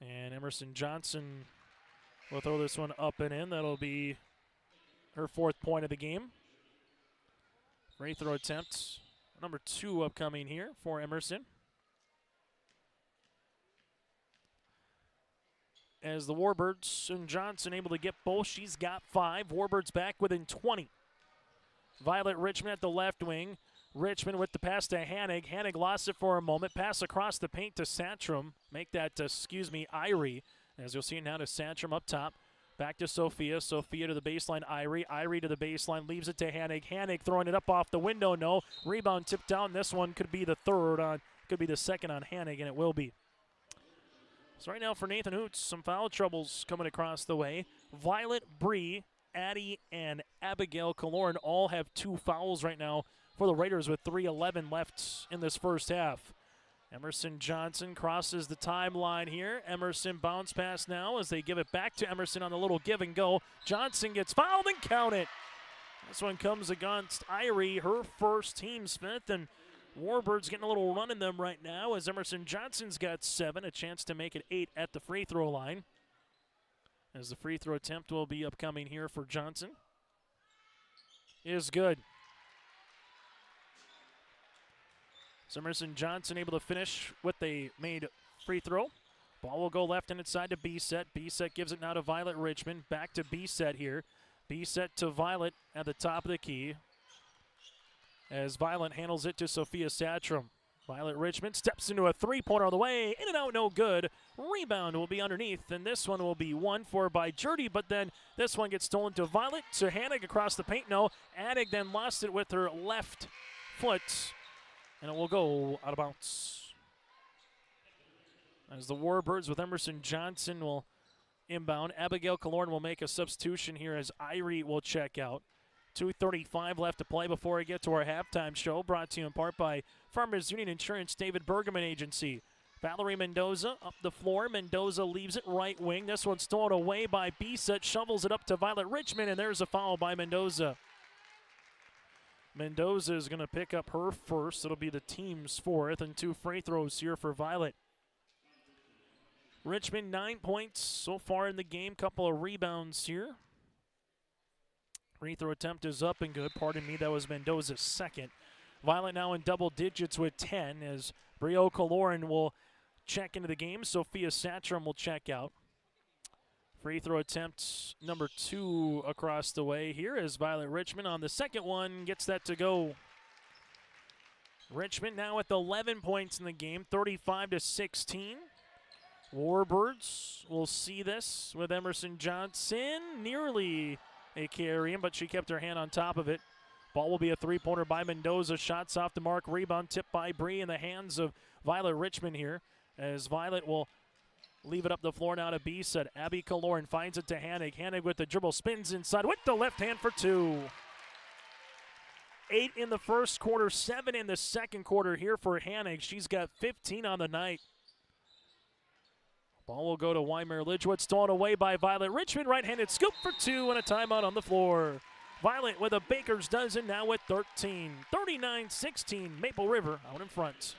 And Emerson Johnson will throw this one up and in. That'll be her 4th point of the game. Free throw attempt, number 2 upcoming here for Emerson. As the Warbirds and Johnson able to get both, she's got 5. Warbirds back within 20. Violet Richmond at the left wing. Richmond with the pass to Hannig. Hannig lost it for a moment. Pass across the paint to Satcham. Make that, Irie. As you'll see now to Satcham up top. Back to Sophia. Sophia to the baseline. Irie. Irie to the baseline. Leaves it to Hannig. Hannig throwing it up off the window. No. Rebound tipped down. This one could be the 3rd could be the 2nd on Hannig, and it will be. So right now for Nathan Hoots, some foul troubles coming across the way. Violet Bree, Addie, and Abigail Kaloran all have 2 fouls right now for the Raiders with 3:11 left in this first half. Emerson Johnson crosses the timeline here. Emerson bounce pass now as they give it back to Emerson on the little give and go. Johnson gets fouled and count it. This one comes against Irie, her first, team Smith, and Warbirds getting a little run in them right now as Emerson Johnson's got 7, a chance to make it 8 at the free throw line. As the free throw attempt will be upcoming here for Johnson. Is good. So Emerson Johnson able to finish with a made free throw. Ball will go left and inside to B-Set. B-Set gives it now to Violet Richmond. Back to B-Set here. B-Set to Violet at the top of the key. As Violet handles it to Sophia Satcham. Violet Richmond steps into a 3-pointer on the way. In and out, no good. Rebound will be underneath, and this one will be won for by Jurdy, but then this one gets stolen to Violet, to Hannig across the paint. No, Adig then lost it with her left foot, and it will go out of bounds. As the Warbirds with Emerson Johnson will inbound. Abigail Kaloran will make a substitution here as Irie will check out. 2:35 left to play before we get to our halftime show, brought to you in part by Farmers Union Insurance, David Bergman Agency. Valerie Mendoza up the floor. Mendoza leaves it right wing. This one's stolen away by B-Set, shovels it up to Violet Richmond, and there's a foul by Mendoza. Mendoza is going to pick up her first. It'll be the team's 4th, and 2 free throws here for Violet. Richmond 9 points so far in the game, couple of rebounds here. Free throw attempt is up and good. Pardon me, that was Mendoza's 2nd. Violet now in double digits with 10 as Brio Kaloran will check into the game. Sophia Satcham will check out. Free throw attempt number 2 across the way here as Violet Richmond on the 2nd one gets that to go. Richmond now with 11 points in the game, 35-16. Warbirds will see this with Emerson Johnson nearly a carry, but she kept her hand on top of it. Ball will be a 3-pointer by Mendoza. Shots off the mark. Rebound tipped by Bree in the hands of Violet Richmond here. As Violet will leave it up the floor now to B-Set. Abby Kaloran finds it to Hannig. Hannig with the dribble, spins inside with the left hand for 2. 8 in the first quarter, 7 in the second quarter here for Hannig. She's got 15 on the night. Ball will go to Wyndmere Lidgerwood, stolen away by Violet Richmond. Right-handed scoop for 2 and a timeout on the floor. Violet with a baker's dozen, now with 13. 39-16, Maple River out in front.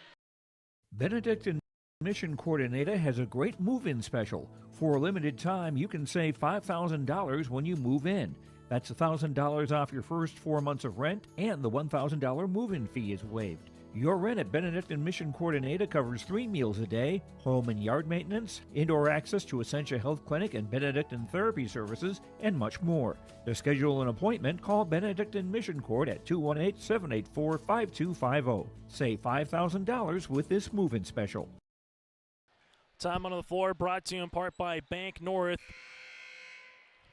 Benedictine Mission Coordinator has a great move-in special. For a limited time, you can save $5,000 when you move in. That's $1,000 off your first 4 months of rent, and the $1,000 move-in fee is waived. Your rent at Benedictine Mission Coordinator covers 3 meals a day, home and yard maintenance, indoor access to Essentia Health Clinic and Benedictine Therapy Services, and much more. To schedule an appointment, call Benedictine Mission Court at 218-784-5250. Save $5,000 with this move-in special. Time on the floor brought to you in part by Bank North.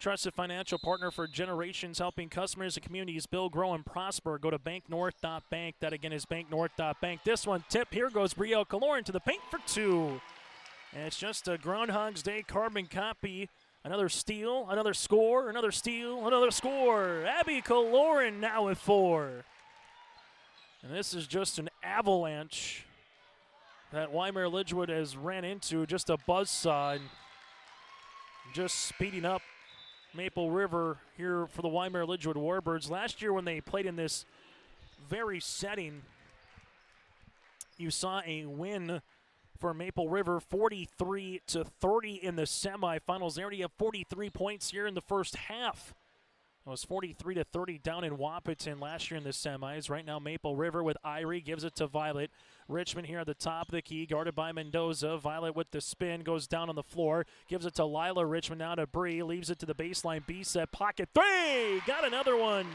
Trusted financial partner for generations, helping customers and communities build, grow, and prosper. Go to banknorth.bank. That again is banknorth.bank. This one tip. Here goes Brielle Kaloran to the paint for 2. And it's just a Groundhog's Day carbon copy. Another steal, another score, another steal, another score. Abby Kaloran now with 4. And this is just an avalanche that Wyndmere Lidgerwood has ran into. Just a buzzsaw and just speeding up Maple River here for the Wyndmere Lidgerwood Warbirds. Last year when they played in this very setting, you saw a win for Maple River, 43-30 in the semifinals. They already have 43 points here in the first half. It was 43-30 down in Wahpeton last year in the semis. Right now, Maple River with Irie gives it to Violet. Richmond here at the top of the key, guarded by Mendoza. Violet with the spin, goes down on the floor. Gives it to Lila. Richmond now to Bree. Leaves it to the baseline. B-set, pocket 3! Got another one.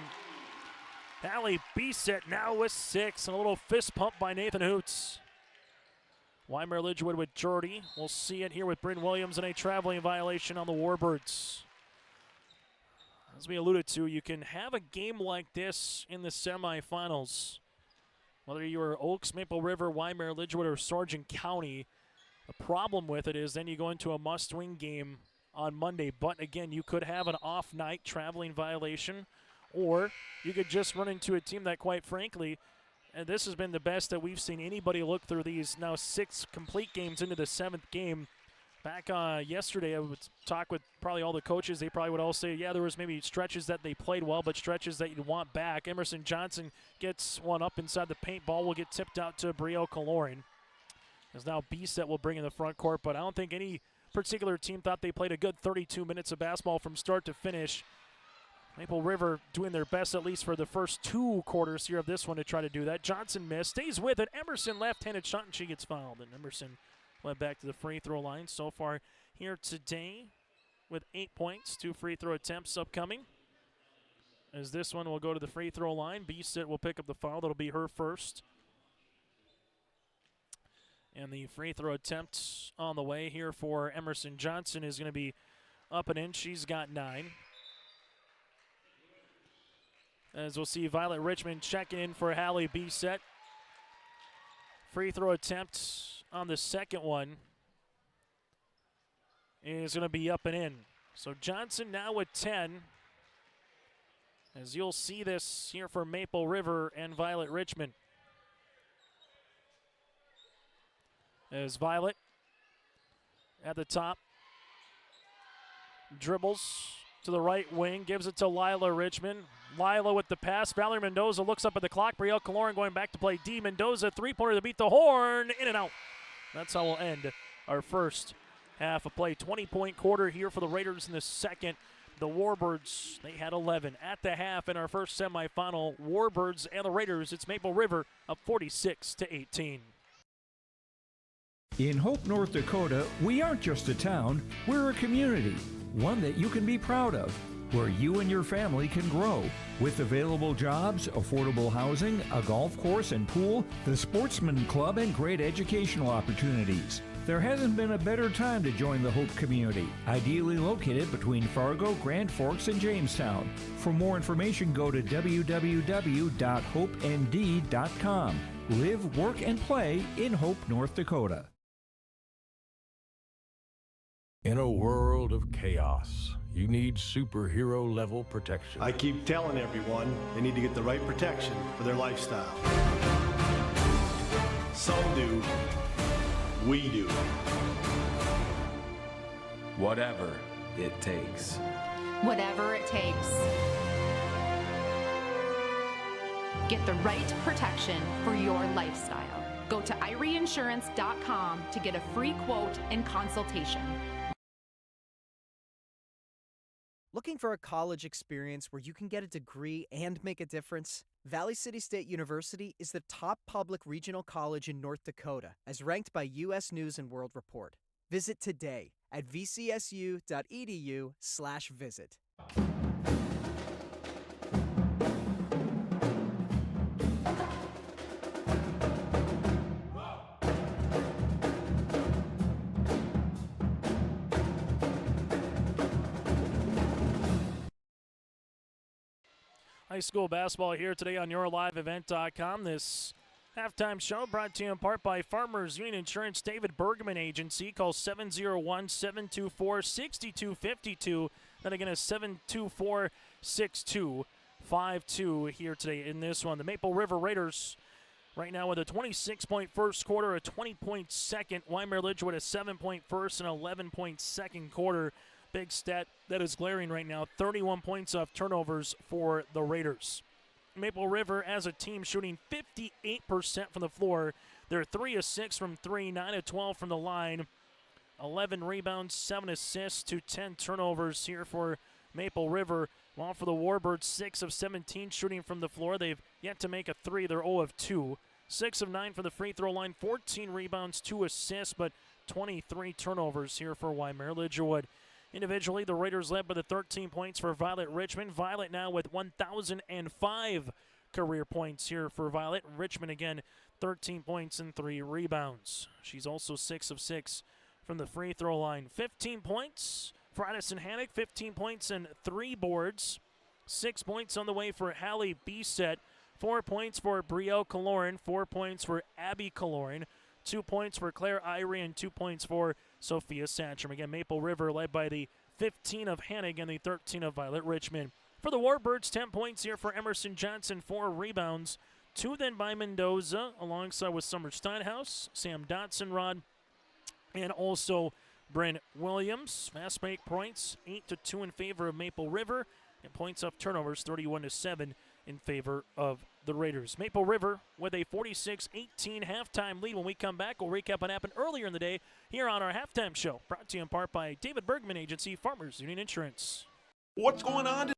Allie B-set now with 6. And a little fist pump by Nathan Hoots. Wyndmere Lidgerwood with Jordy. We'll see it here with Bryn Williams and a traveling violation on the Warbirds. As we alluded to, you can have a game like this in the semifinals. Whether you are Oaks, Maple River, Wyndmere, Lidgerwood, or Sargent County, the problem with it is then you go into a must-win game on Monday. But again, you could have an off night traveling violation, or you could just run into a team that, quite frankly, and this has been the best that we've seen anybody look through these now 6 complete games into the 7th game. Back yesterday, I would talk with probably all the coaches. They probably would all say, yeah, there was maybe stretches that they played well, but stretches that you'd want back. Emerson Johnson gets one up inside the paint. Ball will get tipped out to Brielle Kaloran. As now B-set will bring in the front court, but I don't think any particular team thought they played a good 32 minutes of basketball from start to finish. Maple River doing their best, at least for the first 2 quarters here of this one, to try to do that. Johnson missed, stays with it. Emerson left-handed shot, and she gets fouled. And Emerson went back to the free throw line. So far here today with 8 points, 2 free throw attempts upcoming. As this one will go to the free throw line. B-Sit will pick up the foul. That'll be her first. And the free throw attempt on the way here for Emerson Johnson is going to be up and in. She's got 9. As we'll see Violet Richmond checking in for Hallie B-Set. Free throw attempt on the second one is going to be up and in. So Johnson now with 10. As you'll see this here for Maple River and Violet Richmond. As Violet at the top. Dribbles to the right wing, gives it to Lila Richmond. Lila with the pass. Valerie Mendoza looks up at the clock. Brielle Kaloran going back to play D. Mendoza, 3-pointer to beat the horn. In and out. That's how we'll end our first half of play. 20-point quarter here for the Raiders in the second. The Warbirds, they had 11 at the half in our first semifinal. Warbirds and the Raiders, it's Maple River up 46-18. In Hope, North Dakota, we aren't just a town, we're a community. One that you can be proud of, where you and your family can grow. With available jobs, affordable housing, a golf course and pool, the Sportsman Club, and great educational opportunities. There hasn't been a better time to join the Hope community, ideally located between Fargo, Grand Forks, and Jamestown. For more information, go to www.hopend.com. Live, work, and play in Hope, North Dakota. In a world of chaos, you need superhero-level protection. I keep telling everyone they need to get the right protection for their lifestyle. Some do. We do. Whatever it takes. Whatever it takes. Get the right protection for your lifestyle. Go to IRIEinsurance.com to get a free quote and consultation. Looking for a college experience where you can get a degree and make a difference? Valley City State University is the top public regional college in North Dakota, as ranked by U.S. News & World Report. Visit today at vcsu.edu/visit. High school basketball here today on YourLiveEvent.com. This halftime show brought to you in part by Farmers Union Insurance David Bergman Agency. Call 701-724-6252. Then again, is 724-6252 here today in this one. The Maple River Raiders right now with a 26-point first quarter, a 20-point second. Wyndmere Lidgerwood a 7-point first and 11-point second quarter. Big stat that is glaring right now, 31 points off turnovers for the Raiders. Maple River as a team shooting 58% from the floor. They're 3 of 6 from 3, 9 of 12 from the line. 11 rebounds, 7 assists to 10 turnovers here for Maple River. While for the Warbirds, 6 of 17 shooting from the floor. They've yet to make a 3. They're 0 of 2. 6 of 9 from the free throw line, 14 rebounds, 2 assists, but 23 turnovers here for Wyndmere Lidgerwood. Individually, the Raiders led by the 13 points for Violet Richmond. Violet now with 1,005 career points here for Violet. Richmond again, 13 points and 3 rebounds. She's also 6 of 6 from the free throw line. 15 points for Addison Hannock, 15 points and 3 boards. 6 points on the way for Hallie Bisset. 4 points for Brielle Kaloran. 4 points for Abby Kaloran. 2 points for Claire Irie and 2 points for Sophia Satcham. Again, Maple River led by the 15 of Hannig and the 13 of Violet Richmond. For the Warbirds, 10 points here for Emerson Johnson, 4 rebounds. 2 then by Mendoza, alongside with Summer Steinhaus, Sam Dotson-Rod, and also Bryn Williams. Fast break points, 8-2 in favor of Maple River, and points off turnovers, 31-7 in favor of the Raiders. Maple River with a 46-18 halftime lead. When we come back, we'll recap what happened earlier in the day here on our halftime show, brought to you in part by David Bergman Agency, Farmers Union Insurance. What's going on today?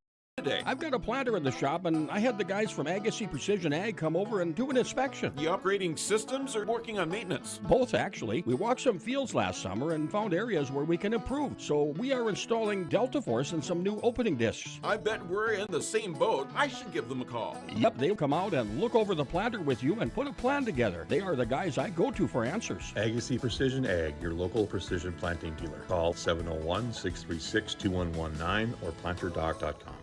I've got a planter in the shop, and I had the guys from Agassiz Precision Ag come over and do an inspection. You upgrading systems or working on maintenance? Both, actually. We walked some fields last summer and found areas where we can improve. So we are installing Delta Force and some new opening discs. I bet we're in the same boat. I should give them a call. Yep, they'll come out and look over the planter with you and put a plan together. They are the guys I go to for answers. Agassiz Precision Ag, your local precision planting dealer. Call 701-636-2119 or planterdoc.com.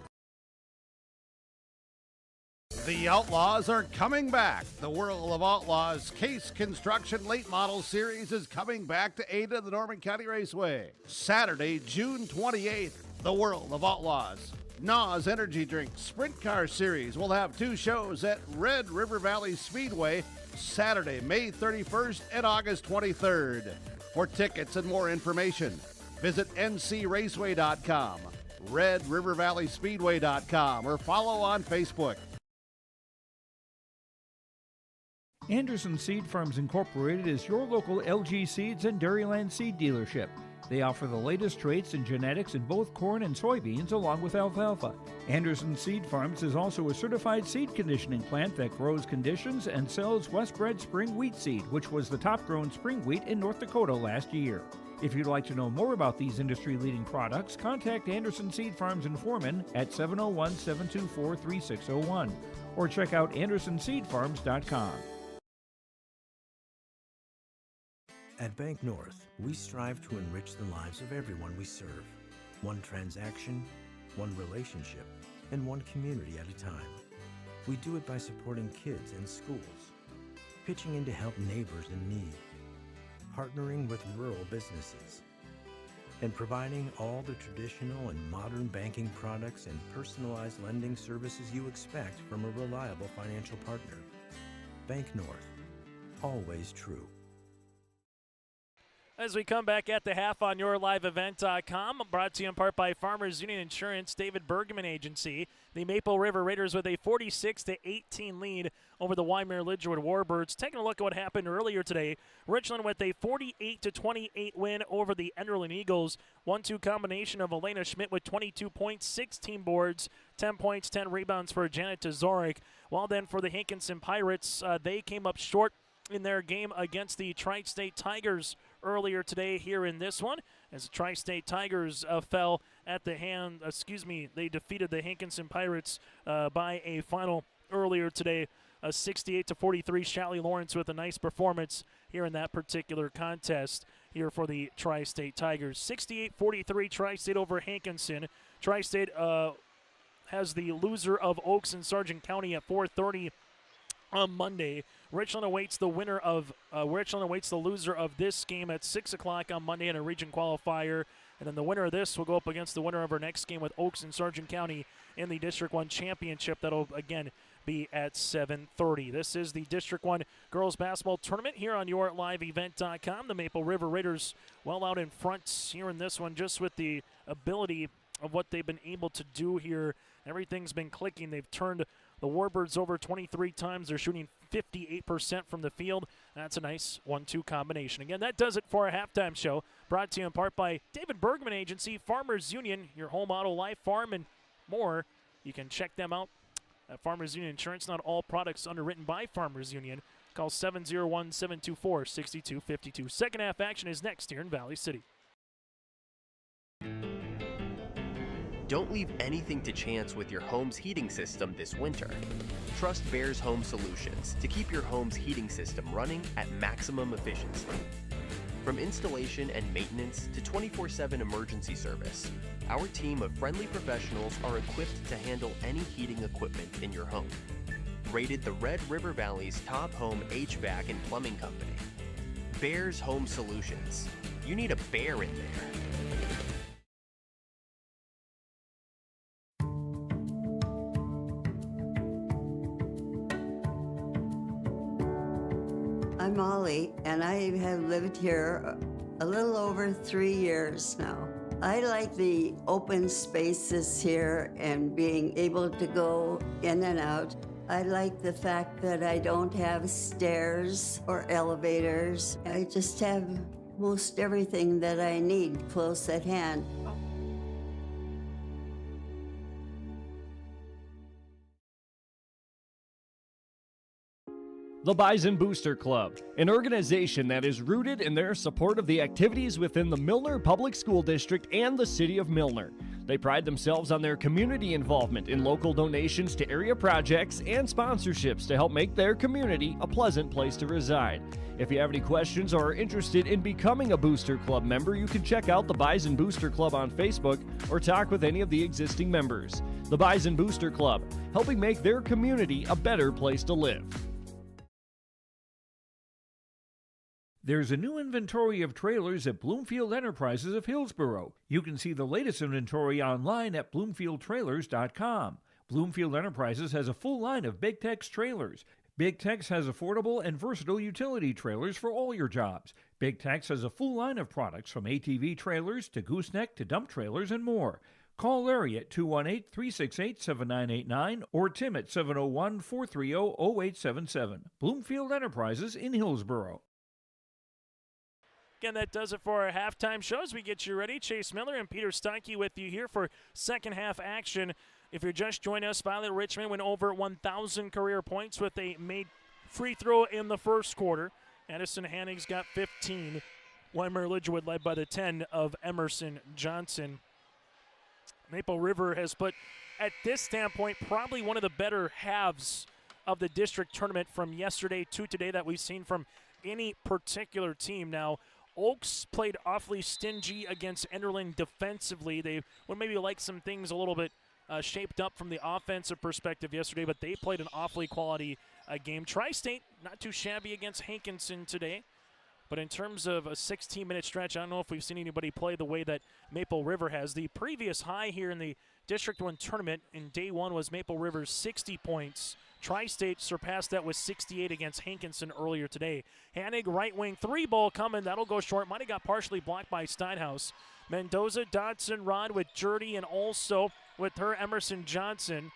The Outlaws are coming back. The World of Outlaws Case Construction Late Model Series is coming back to Ada, the Norman County Raceway. Saturday, June 28th, the World of Outlaws NOS Energy Drink Sprint Car Series will have 2 shows at Red River Valley Speedway Saturday, May 31st and August 23rd. For tickets and more information, visit ncraceway.com, redrivervalleyspeedway.com, or follow on Facebook. Anderson Seed Farms Incorporated is your local LG Seeds and Dairyland seed dealership. They offer the latest traits and genetics in both corn and soybeans along with alfalfa. Anderson Seed Farms is also a certified seed conditioning plant that grows, conditions, and sells Westbred spring wheat seed, which was the top grown spring wheat in North Dakota last year. If you'd like to know more about these industry-leading products, contact Anderson Seed Farms in Foreman at 701-724-3601 or check out AndersonSeedFarms.com. At Bank North, we strive to enrich the lives of everyone we serve. One transaction, one relationship, and one community at a time. We do it by supporting kids and schools, pitching in to help neighbors in need, partnering with rural businesses, and providing all the traditional and modern banking products and personalized lending services you expect from a reliable financial partner. Bank North, always true. As we come back at the half on YourLiveEvent.com, brought to you in part by Farmers Union Insurance, David Bergman Agency. The Maple River Raiders with a 46-18 lead over the Wyndmere Lidgerwood Warbirds. Taking a look at what happened earlier today. Richland with a 48-28 win over the Enderlin Eagles. 1-2 combination of Elena Schmidt with 22 points, 16 boards, 10 points, 10 rebounds for Janet Tazorek. While then for the Hankinson Pirates, they came up short in their game against the Tri-State Tigers earlier today here in this one, as the Tri-State Tigers fell at the hand, they defeated the Hankinson Pirates by a final earlier today, 68-43. Shelly Lawrence with a nice performance here in that particular contest here for the Tri-State Tigers. 68-43 Tri-State over Hankinson. Tri-State has the loser of Oaks and Sargent County at 4:30 on Monday. Richland awaits the loser of this game at 6 o'clock on Monday in a region qualifier. And then the winner of this will go up against the winner of our next game with Oaks and Sargent County in the District 1 Championship. That'll, again, be at 7:30. This is the District 1 Girls Basketball Tournament here on YourLiveEvent.com. The Maple River Raiders well out in front here in this one, just with the ability of what they've been able to do here. Everything's been clicking. They've turned the Warbirds over 23 times. They're shooting 58% from the field. That's a nice 1-2 combination. Again, that does it for our halftime show. Brought to you in part by David Bergman Agency, Farmers Union, your home auto, life, farm, and more. You can check them out at Farmers Union Insurance. Not all products underwritten by Farmers Union. Call 701-724-6252. Second half action is next here in Valley City. Don't leave anything to chance with your home's heating system this winter. Trust Bears Home Solutions to keep your home's heating system running at maximum efficiency. From installation and maintenance to 24/7 emergency service, our team of friendly professionals are equipped to handle any heating equipment in your home. Rated the Red River Valley's top home HVAC and plumbing company. Bears Home Solutions. You need a bear in there. I'm Molly, and I have lived here a little over 3 years now. I like the open spaces here and being able to go in and out. I like the fact that I don't have stairs or elevators. I just have most everything that I need close at hand. The Bison Booster Club, an organization that is rooted in their support of the activities within the Milner Public School District and the City of Milner. They pride themselves on their community involvement in local donations to area projects and sponsorships to help make their community a pleasant place to reside. If you have any questions or are interested in becoming a Booster Club member, you can check out the Bison Booster Club on Facebook or talk with any of the existing members. The Bison Booster Club, helping make their community a better place to live. There's a new inventory of trailers at Bloomfield Enterprises of Hillsborough. You can see the latest inventory online at bloomfieldtrailers.com. Bloomfield Enterprises has a full line of Big Tex trailers. Big Tex has affordable and versatile utility trailers for all your jobs. Big Tex has a full line of products from ATV trailers to gooseneck to dump trailers and more. Call Larry at 218-368-7989 or Tim at 701-430-0877. Bloomfield Enterprises in Hillsborough. Again, that does it for our halftime show. As we get you ready, Chase Miller and Peter Steinke with you here for second half action. If you're just joining us, Violet Richmond went over 1,000 career points with a made free throw in the first quarter. Addison Hanning's got 15. Wyndmere Lidgerwood led by the 10 of Emerson Johnson. Maple River has put, at this standpoint, probably one of the better halves of the district tournament from yesterday to today that we've seen from any particular team. Now, Oaks played awfully stingy against Enderlin defensively. They would maybe like some things a little bit shaped up from the offensive perspective yesterday, but they played an awfully quality game. Tri-State, not too shabby against Hankinson today. But in terms of a 16-minute stretch, I don't know if we've seen anybody play the way that Maple River has. The previous high here in the District 1 tournament in day one was Maple River's 60 points. Tri-State surpassed that with 68 against Hankinson earlier today. Hanig, right wing, three ball coming. That'll go short. Might have got partially blocked by Steinhaus. Mendoza, Dodson, Rod with Jurdy, and also with her Emerson Johnson.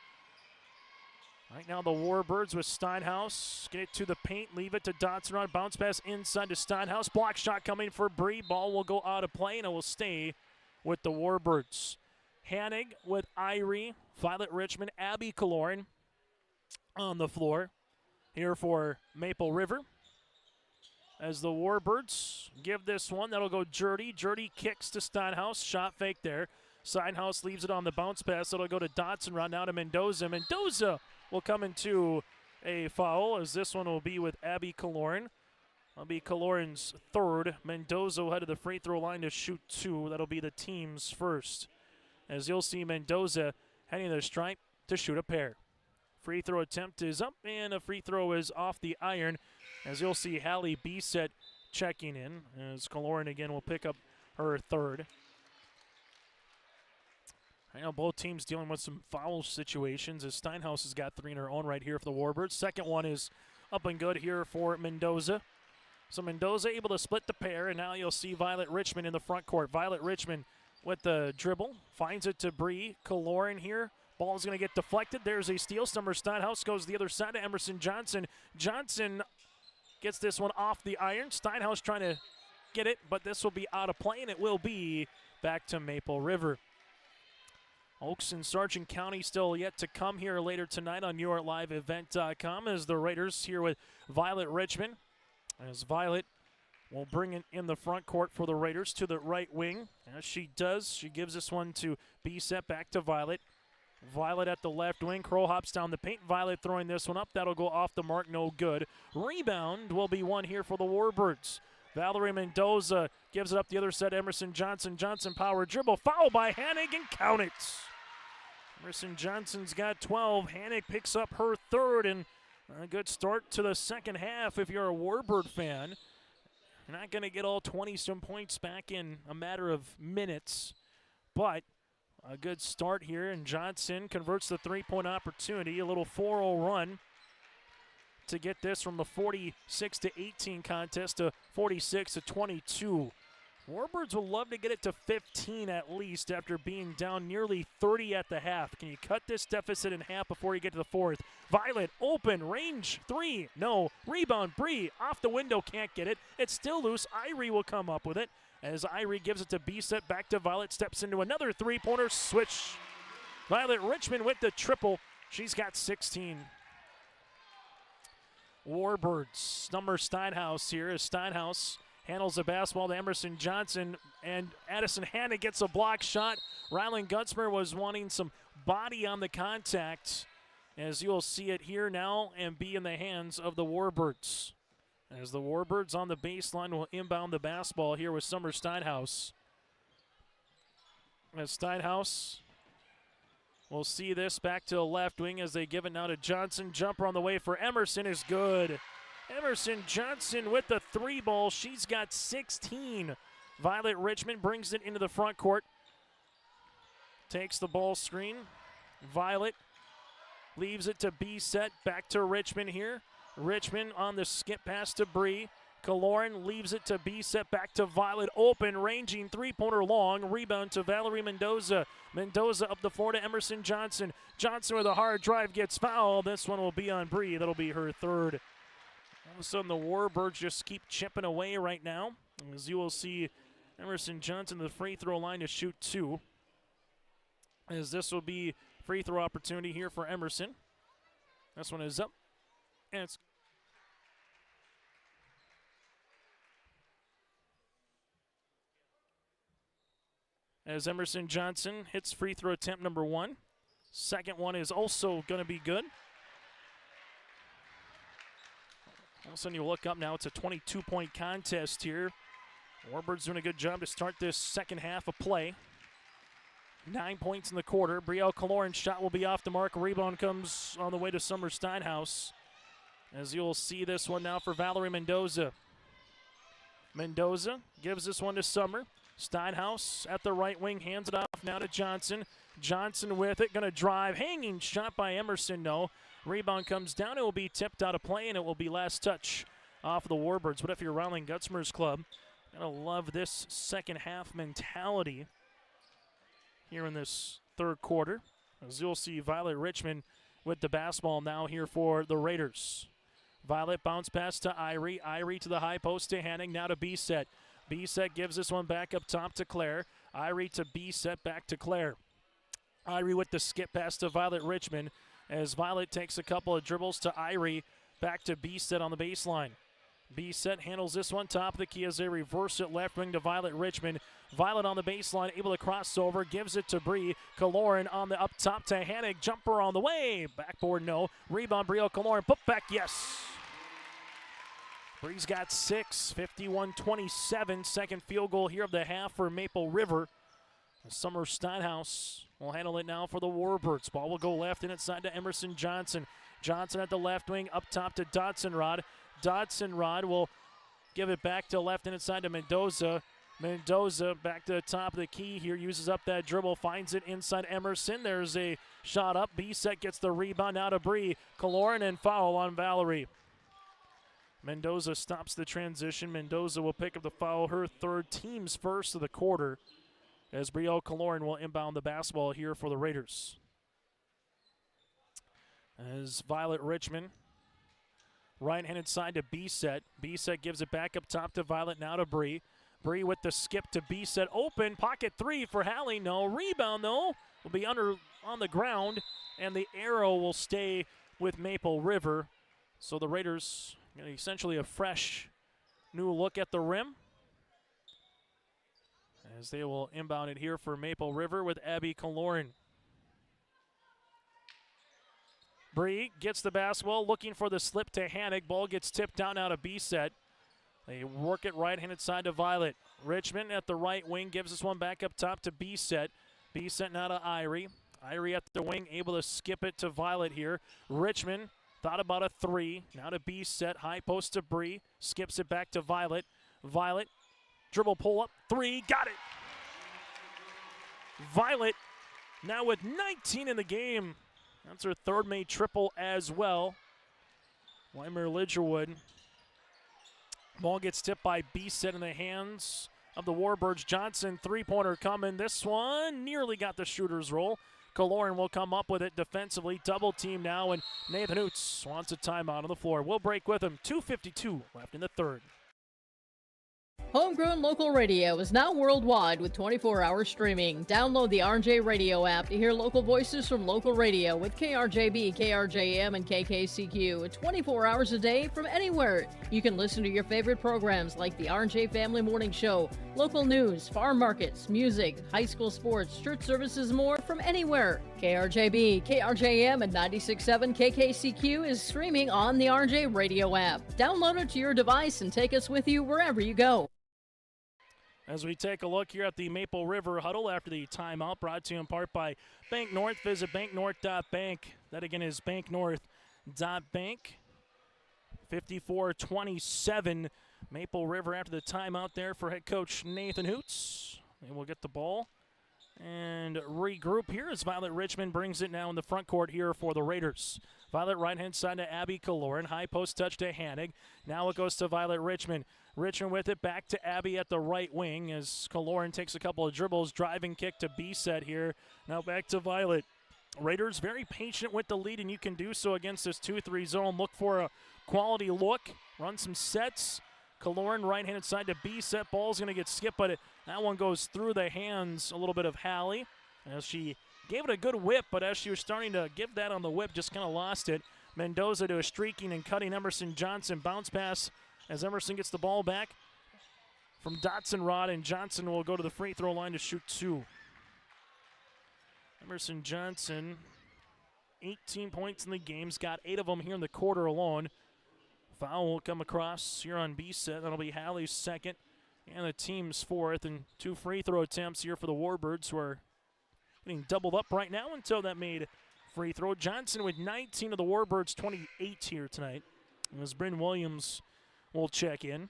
Right now the Warbirds with Steinhaus. Get it to the paint, leave it to Dodson, Rod. Bounce pass inside to Steinhaus. Block shot coming for Bree. Ball will go out of play, and it will stay with the Warbirds. Hanig with Irie, Violet Richmond, Abby Kaloran on the floor here for Maple River. As the Warbirds give this one, that'll go Jurdy. Jurdy kicks to Steinhaus. Shot fake there. Steinhaus leaves it on the bounce pass. It'll go to Dodson, run now to Mendoza. Mendoza will come into a foul, as this one will be with Abby Kaloran. That'll be Kaloran's third. Mendoza will head to the free throw line to shoot two. That'll be the team's first. As you'll see, Mendoza heading to the stripe to shoot a pair. Free throw attempt is up, and a free throw is off the iron, as you'll see Hallie Bisset checking in, as Kaloran again will pick up her third. I know both teams dealing with some foul situations, as Steinhaus has got 3 in her own right here for the Warbirds. Second one is up and good here for Mendoza. So Mendoza able to split the pair, and now you'll see Violet Richmond in the front court. Violet Richmond with the dribble, finds it to Bree Kaloran here. Ball's going to get deflected. There's a steal. Summer Steinhaus goes the other side to Emerson Johnson. Johnson gets this one off the iron. Steinhaus trying to get it, but this will be out of play, and it will be back to Maple River. Oaks and Sargent County still yet to come here later tonight on YourLiveEvent.com, as the Raiders here with Violet Richmond. As Violet will bring it in the front court for the Raiders to the right wing. As she does, she gives this one to Bisset, back to Violet. Violet at the left wing. Crow hops down the paint. Violet throwing this one up. That'll go off the mark. No good. Rebound will be one here for the Warbirds. Valerie Mendoza gives it up the other side. Emerson Johnson. Johnson power dribble. Foul by Hanig, and count it. Emerson Johnson's got 12. Hanig picks up her third, and a good start to the second half if you're a Warbird fan. You're not going to get all 20-some points back in a matter of minutes, but a good start here, and Johnson converts the three-point opportunity. A little 4-0 run to get this from the 46-18 contest to 46-22. Warbirds will love to get it to 15 at least after being down nearly 30 at the half. Can you cut this deficit in half before you get to the fourth? Violet, open, range, 3, no. Rebound, Bree, off the window, can't get it. It's still loose. Irie will come up with it, as Irie gives it to Bisset, back to Violet, steps into another three-pointer switch. Violet Richmond with the triple. She's got 16. Warbirds, Summer Steinhaus here, as Steinhaus handles the basketball to Emerson Johnson, and Addison Hanig gets a block shot. Rylan Gutzmer was wanting some body on the contact, as you'll see it here now, and be in the hands of the Warbirds. As the Warbirds on the baseline will inbound the basketball here with Summer Steinhaus. As Steinhaus will see this back to the left wing as they give it now to Johnson. Jumper on the way for Emerson is good. Emerson Johnson with the 3 ball. She's got 16. Violet Richmond brings it into the front court. Takes the ball screen. Violet leaves it to Bisset. Back to Richmond here. Richmond on the skip pass to Bree. Kaloran leaves it to Bisset. Back to Violet. Open, ranging, three-pointer long. Rebound to Valerie Mendoza. Mendoza up the floor to Emerson Johnson. Johnson with a hard drive gets fouled. This one will be on Bree. That'll be her third. All of a sudden, the Warbirds just keep chipping away right now, as you will see Emerson Johnson to the free throw line to shoot 2. As this will be free throw opportunity here for Emerson. This one is up, and it's as Emerson Johnson hits free throw attempt number 1. Second one is also going to be good. All of a sudden you look up now, it's a 22-point contest here. Warbirds doing a good job to start this second half of play. 9 points in the quarter. Brielle Kaloran's shot will be off the mark. Rebound comes on the way to Summer Steinhaus. As you'll see this one now for Valerie Mendoza. Mendoza gives this one to Summer. Steinhaus at the right wing, hands it off now to Johnson. Johnson with it, gonna drive. Hanging shot by Emerson, no. Rebound comes down, it will be tipped out of play, and it will be last touch off of the Warbirds. What if you're Rowling Gutzmer's club? Gotta love this second half mentality here in this third quarter. As you'll see Violet Richmond with the basketball now here for the Raiders. Violet bounce pass to Irie. Irie to the high post to Hanig, now to Bisset. Bisset gives this one back up top to Claire. Irie to Bisset, back to Claire. Irie with the skip pass to Violet Richmond, as Violet takes a couple of dribbles to Irie, back to Bisset on the baseline. Bisset handles this one top of the key as they reverse it left wing to Violet Richmond. Violet on the baseline, able to cross over, gives it to Bree. Kaloran on the up top to Hanig. Jumper on the way. Backboard, no. Rebound, Brielle Kaloran. Put back, yes. Bree's got 6, 51-27. Second field goal here of the half for Maple River. Summer Steinhaus will handle it now for the Warbirds. Ball will go left and inside to Emerson Johnson. Johnson at the left wing, up top to Dotson-Rod. Dotson-Rod will give it back to left and inside to Mendoza. Mendoza back to the top of the key here, uses up that dribble, finds it inside Emerson. There's a shot up. B-Set gets the rebound out of Bree. Kaloran and foul on Valerie. Mendoza stops the transition. Mendoza will pick up the foul, her third, team's first of the quarter, as Brielle Kaloran will inbound the basketball here for the Raiders. As Violet Richmond, right-handed side to B-Set. B-Set gives it back up top to Violet, now to Bree. Bree with the skip to B-Set, open, pocket three for Hallie. No rebound, though. Will be under on the ground, and the arrow will stay with Maple River. So the Raiders get essentially a fresh new look at the rim, as they will inbound it here for Maple River with Abby Kaloran. Bree gets the basketball, looking for the slip to Hannig. Ball gets tipped down out of B-Set. They work it right-handed side to Violet. Richmond at the right wing gives this one back up top to B-Set. B-Set now to Irie. Irie at the wing, able to skip it to Violet here. Richmond thought about a three. Now to B-Set, high post to Bree. Skips it back to Violet. Violet, dribble pull up, three, got it. Violet now with 19 in the game. That's her third made triple as well. Wyndmere Lidgerwood. Ball gets tipped by B-Set in the hands of the Warbirds. Johnson, three-pointer coming. This one nearly got the shooter's roll. Kaloran will come up with it defensively. Double team now, and Nathan Hoots wants a timeout on the floor. We'll break with him. 2:52 left in the third. Homegrown local radio is now worldwide with 24-hour streaming. Download the RJ Radio app to hear local voices from local radio with KRJB, KRJM, and KKCQ 24 hours a day from anywhere. You can listen to your favorite programs like the RJ Family Morning Show, local news, farm markets, music, high school sports, church services, more from anywhere. KRJB, KRJM, and 96.7 KKCQ is streaming on the RJ Radio app. Download it to your device and take us with you wherever you go. As we take a look here at the Maple River huddle after the timeout, brought to you in part by Bank North. Visit banknorth.bank. That again is banknorth.bank. 54-27 Maple River after the timeout there for head coach Nathan Hoots. They will get the ball and regroup here as Violet Richmond brings it now in the front court here for the Raiders. Violet right-hand side to Abby Kaloran. High post touch to Hannig. Now it goes to Violet Richmond. Richmond with it back to Abby at the right wing as Kaloran takes a couple of dribbles. Driving kick to B-Set here. Now back to Violet. Raiders very patient with the lead, and you can do so against this 2-3 zone. Look for a quality look. Run some sets. Kaloran right-handed side to B-Set. Ball's going to get skipped, but that one goes through the hands a little bit of Hallie as she gave it a good whip, but as she was starting to give that on the whip, just kind of lost it. Mendoza to a streaking and cutting Emerson Johnson. Bounce pass as Emerson gets the ball back from Dotson-Rod, and Johnson will go to the free throw line to shoot two. Emerson Johnson, 18 points in the game's got 8 of them here in the quarter alone. Foul will come across here on B-Set. That'll be Hallie's second and the team's fourth, and 2 free throw attempts here for the Warbirds, who are getting doubled up right now until that made free throw. Johnson with 19 of the Warbirds' 28 here tonight. And as Bryn Williams will check in.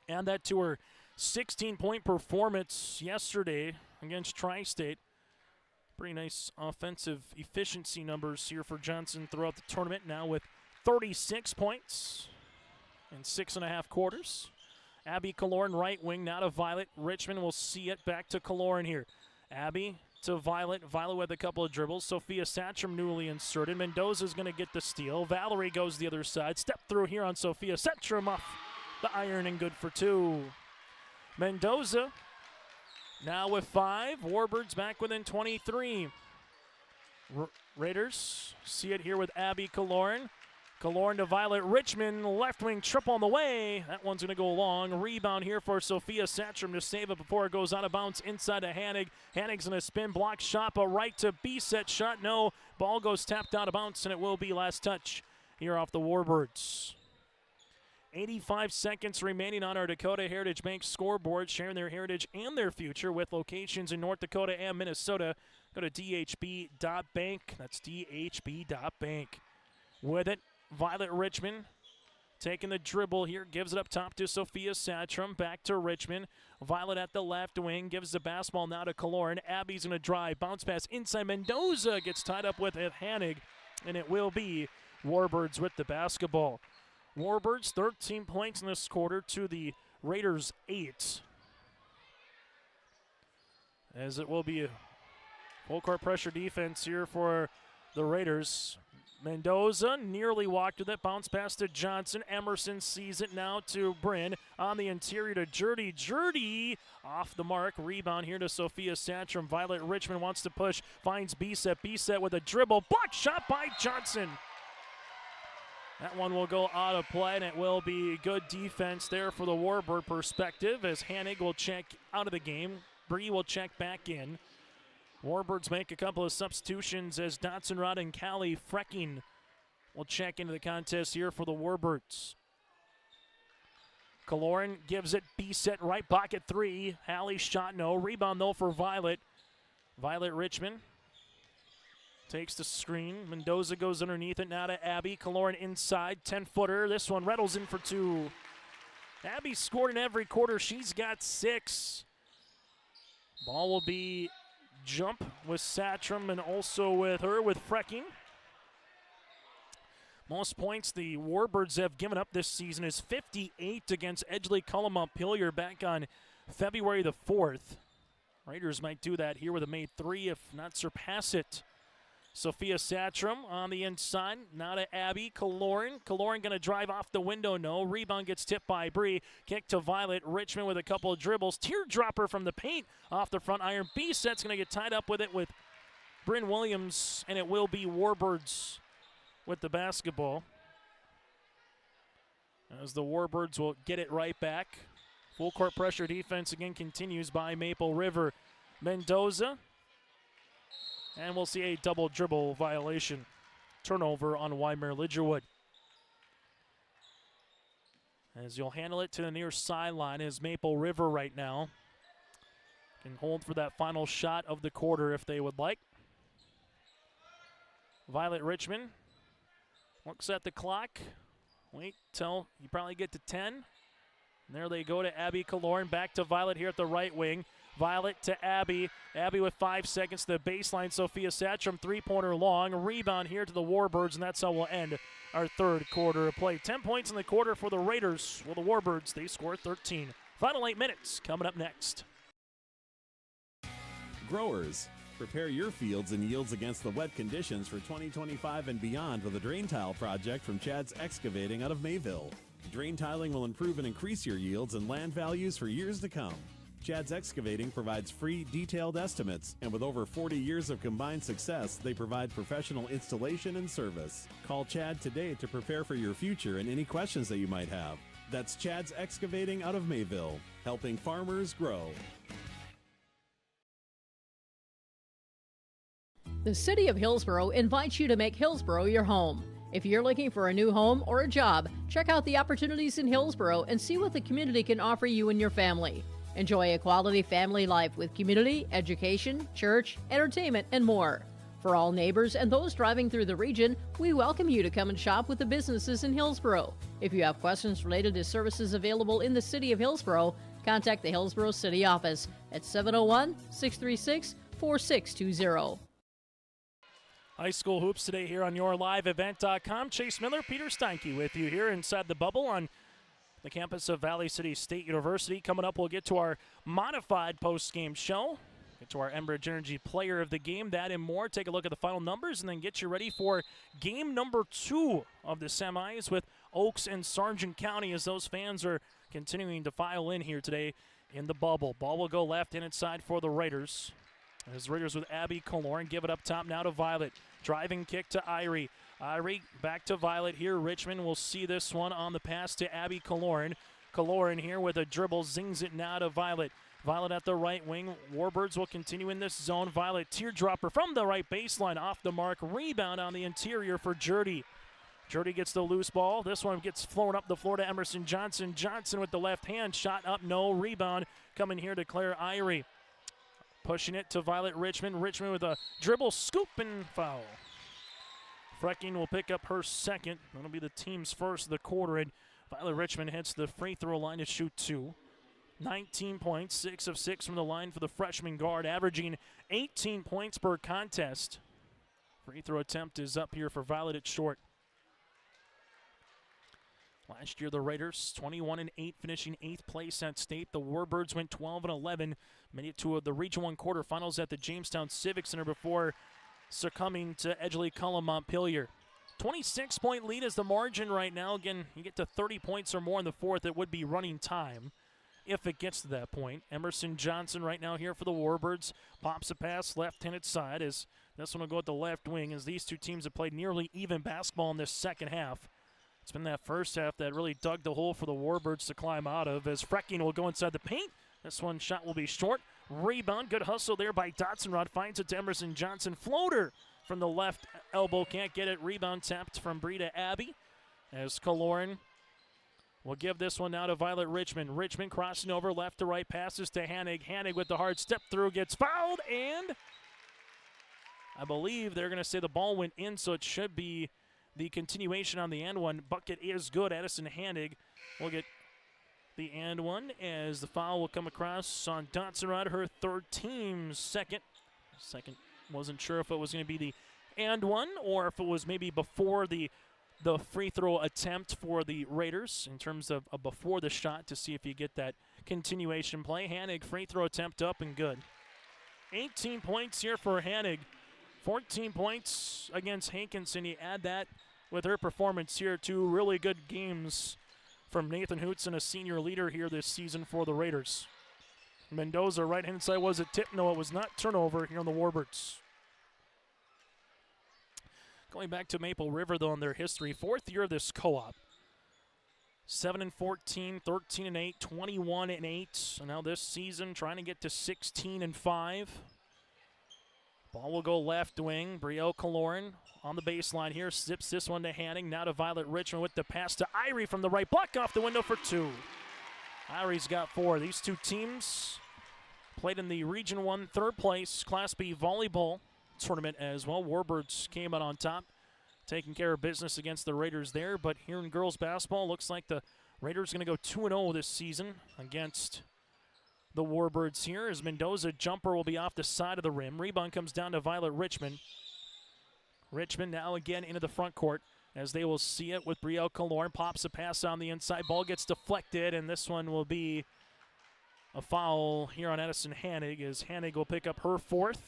Add that to her 16-point performance yesterday against Tri-State. Pretty nice offensive efficiency numbers here for Johnson throughout the tournament, now with 36 points in 6.5 quarters. Abby Kaloran right wing, now to Violet. Richmond will see it back to Kaloran here. Abby to Violet. Violet with a couple of dribbles. Sophia Satcham newly inserted. Mendoza's going to get the steal. Valerie goes the other side. Step through here on Sophia Satcham off the iron and good for 2. Mendoza now with 5. Warbirds back within 23. Raiders see it here with Abby Kaloran. Kaloran to Violet Richmond, left wing triple on the way. That one's going to go long. Rebound here for Sophia Satcham to save it before it goes out of bounds inside to Hannig. Hannig's going to spin, block shot, but right to B-Set shot. No, ball goes tapped out of bounds, and it will be last touch here off the Warbirds. 85 seconds remaining on our Dakota Heritage Bank scoreboard, sharing their heritage and their future with locations in North Dakota and Minnesota. Go to dhb.bank. That's dhb.bank. With it, Violet Richmond taking the dribble here, gives it up top to Sophia Satram, back to Richmond. Violet at the left wing, gives the basketball now to Kaloran. Abby's going to drive, bounce pass inside. Mendoza gets tied up with Hanig, and it will be Warbirds with the basketball. Warbirds 13 points in this quarter to the Raiders 8. As it will be a full court pressure defense here for the Raiders. Mendoza nearly walked with it. Bounce pass to Johnson. Emerson sees it now to Bryn. On the interior to Jurdy. Jurdy off the mark. Rebound here to Sophia Satram. Violet Richmond wants to push. Finds Bisset. Bisset with a dribble. Block shot by Johnson. That one will go out of play, and it will be good defense there for the Warbird perspective as Hanig will check out of the game. Bree will check back in. Warbirds make a couple of substitutions as Dotson-Rod and Callie Frecking will check into the contest here for the Warbirds. Kaloran gives it, Bisset right pocket three. Hallie shot no. Rebound though for Violet. Violet Richmond takes the screen. Mendoza goes underneath it now to Abby. Kaloran inside, 10-footer. This one rattles in for two. Abby scored in every quarter. She's got 6. Ball will be jump with Satram and also with her, with Frecking. Most points the Warbirds have given up this season is 58 against Edgeley Cullum Montpelier back on February the 4th. Raiders might do that here with a made 3, if not surpass it. Sophia Satram on the inside. Now to Abby. Kaloran. Kaloran going to drive off the window. No. Rebound gets tipped by Bree. Kick to Violet. Richmond with a couple of dribbles. Teardropper from the paint off the front iron. Bisset's going to get tied up with it with Bryn Williams, and it will be Warbirds with the basketball. As the Warbirds will get it right back. Full court pressure defense again continues by Maple River. Mendoza. And we'll see a double dribble violation. Turnover on Wyndmere Lidgerwood. As you'll handle it to the near sideline is Maple River right now. Can hold for that final shot of the quarter if they would like. Violet Richmond looks at the clock. Wait till you probably get to 10. And there they go to Abby Kaloran. Back to Violet here at the right wing. Violet to Abby. Abby with 5 seconds to the baseline. Sophia Satram, three-pointer long. Rebound here to the Warbirds, and that's how we'll end our third quarter of play. 10 points in the quarter for the Raiders. Well, the Warbirds, they score 13. Final 8 minutes coming up next. Growers, prepare your fields and yields against the wet conditions for 2025 and beyond with a drain tile project from Chad's Excavating out of Mayville. Drain tiling will improve and increase your yields and land values for years to come. Chad's Excavating provides free, detailed estimates, and with over 40 years of combined success, they provide professional installation and service. Call Chad today to prepare for your future and any questions that you might have. That's Chad's Excavating out of Mayville, helping farmers grow. The City of Hillsborough invites you to make Hillsborough your home. If you're looking for a new home or a job, check out the opportunities in Hillsborough and see what the community can offer you and your family. Enjoy a quality family life with community, education, church, entertainment, and more. For all neighbors and those driving through the region, we welcome you to come and shop with the businesses in Hillsborough. If you have questions related to services available in the City of Hillsborough, contact the Hillsborough City Office at 701-636-4620. High school hoops today here on YourLiveEvent.com. Chase Miller, Peter Steinke with you here inside the bubble on the campus of Valley City State University. Coming up, we'll get to our modified post-game show, get to our Enbridge Energy Player of the Game, that and more. Take a look at the final numbers and then get you ready for game number 2 of the semis with Oaks and Sargent County as those fans are continuing to file in here today in the bubble. Ball will go left and inside for the Raiders. As Raiders with Abby Kaloran give it up top now to Violet. Driving kick to Irie. Irie back to Violet here. Richmond will see this one on the pass to Abby Kaloran. Kaloran here with a dribble, zings it now to Violet. Violet at the right wing. Warbirds will continue in this zone. Violet teardropper from the right baseline off the mark. Rebound on the interior for Jurdy. Jurdy gets the loose ball. This one gets flown up the floor to Emerson Johnson. Johnson with the left hand. Shot up, no. Rebound coming here to Claire Irie. Pushing it to Violet Richmond. Richmond with a dribble, scoop, and foul. Frecking will pick up her second. That'll be the team's first of the quarter. And Violet Richmond heads to the free throw line to shoot 2. 19 points, 6 of 6 from the line for the freshman guard, averaging 18 points per contest. Free throw attempt is up here for Violet. It's short. Last year, the Raiders 21-8, finishing 8th place at state. The Warbirds went 12-11, made it to the Region 1 quarterfinals at the Jamestown Civic Center before succumbing to Edgeley Cullum Montpelier. 26-point lead is the margin right now. Again, you get to 30 points or more in the fourth, it would be running time if it gets to that point. Emerson Johnson right now here for the Warbirds. Pops a pass left-handed side as this one will go at the left wing as these two teams have played nearly even basketball in this second half. It's been that first half that really dug the hole for the Warbirds to climb out of as Frecking will go inside the paint. This one shot will be short. Rebound, good hustle there by Dotson. Finds it to Emerson Johnson. Floater from the left elbow, can't get it. Rebound tapped from Brita Abbey as Kaloran will give this one now to Violet Richmond. Richmond crossing over left to right, passes to Hanig. Hanig with the hard step through, gets fouled, and I believe they're going to say the ball went in, so it should be the continuation on the and one. Bucket is good. Addison Hanig will get the and one as the foul will come across on Dotson, her third, team's second. Wasn't sure if it was going to be the and one or if it was maybe before the free throw attempt for the Raiders in terms of before the shot to see if you get that continuation play. Hanig, free throw attempt up and good. 18 points here for Hanig. 14 points against Hankinson. You add that with her performance here, 2 really good games from Nathan Hootson, a senior leader here this season for the Raiders. Mendoza, right-hand side, was a tip. No, it was not. Turnover here on the Warbirds. Going back to Maple River, though, in their history, 4th year of this co-op. 7-14, 13-8, 21-8. And now this season, trying to get to 16-5. Ball will go left wing. Brielle Kaloran on the baseline here. Zips this one to Hanning. Now to Violet Richmond with the pass to Irie from the right. Block off the window for 2. Irie's got 4. These two teams played in the Region 1 third place Class B volleyball tournament as well. Warbirds came out on top, taking care of business against the Raiders there. But here in girls basketball, looks like the Raiders going to go 2-0 this season against the Warbirds here as Mendoza jumper will be off the side of the rim. Rebound comes down to Violet Richmond. Richmond now again into the front court as they will see it with Brielle Kaloran. Pops a pass on the inside. Ball gets deflected, and this one will be a foul here on Addison Hanig as Hanig will pick up her 4th.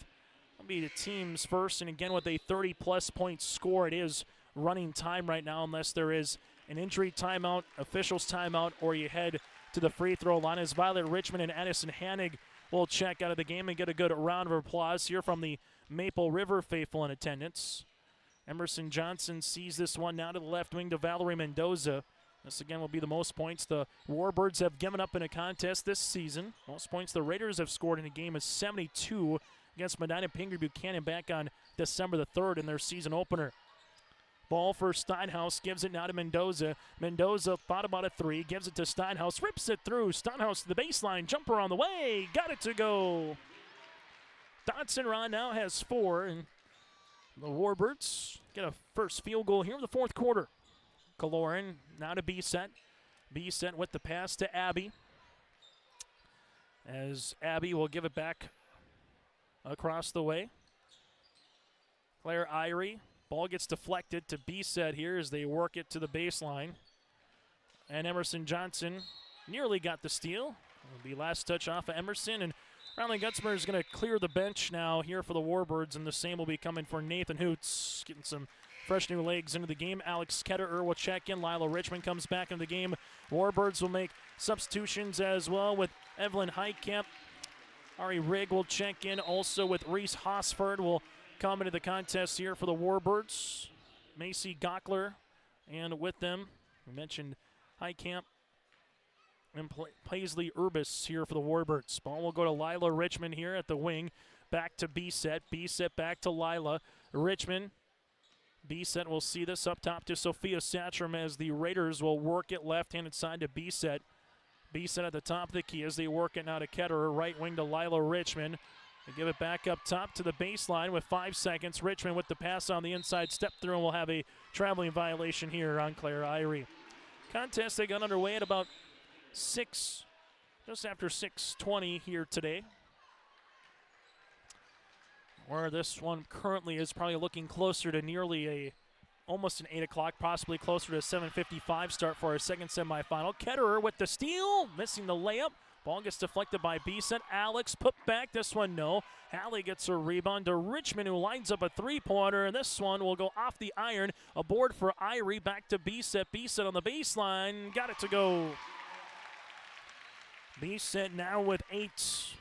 It'll be the team's first, and again with a 30-plus point score, it is running time right now unless there is an injury timeout, officials timeout, or you head to the free throw line as Violet Richmond and Addison Hanig will check out of the game and get a good round of applause here from the Maple River faithful in attendance. Emerson Johnson sees this one now to the left wing to Valerie Mendoza. This again will be the most points the Warbirds have given up in a contest this season. Most points the Raiders have scored in a game is 72 against Medina Pingree Buchanan back on December the 3rd in their season opener. Ball for Steinhaus, gives it now to Mendoza. Mendoza thought about a 3, gives it to Steinhaus, rips it through. Steinhaus to the baseline, jumper on the way, got it to go. Dotson Ron now has 4, and the Warbirds get a first field goal here in the 4th quarter. Kaloran now to B-Set. B-Set with the pass to Abby. As Abby will give it back across the way. Claire Irie. Ball gets deflected to B-Set here as they work it to the baseline. And Emerson Johnson nearly got the steal. It'll be last touch off of Emerson. And Riley Gutzmer is going to clear the bench now here for the Warbirds. And the same will be coming for Nathan Hoots. Getting some fresh new legs into the game. Alex Ketterer will check in. Lila Richmond comes back into the game. Warbirds will make substitutions as well with Evelyn Heitkamp. Ari Rigg will check in also with Reese Hosford will come into the contest here for the Warbirds. Macy Gockler, and with them, we mentioned Heitkamp and Paisley Urbis here for the Warbirds. Ball will go to Lila Richmond here at the wing. Back to B-Set. B-Set back to Lila. Richmond. B-Set will see this up top to Sophia Satcham as the Raiders will work it left-handed side to B-Set. B-Set at the top of the key as they work it now to Ketterer. Right wing to Lila Richmond. They give it back up top to the baseline with 5 seconds. Richmond with the pass on the inside, step through, and we'll have a traveling violation here on Claire Irie. Contest, they got underway at about just after 6:20 here today. Where this one currently is probably looking closer to nearly almost an 8 o'clock, possibly closer to a 7:55 start for our second semifinal. Ketterer with the steal, missing the layup. Ball gets deflected by Beeson. Alex put back. This one, no. Hallie gets a rebound to Richmond, who lines up a three-pointer, and this one will go off the iron. A board for Irie. Back to Beeson. Beeson on the baseline. Got it to go. Beeson now with 8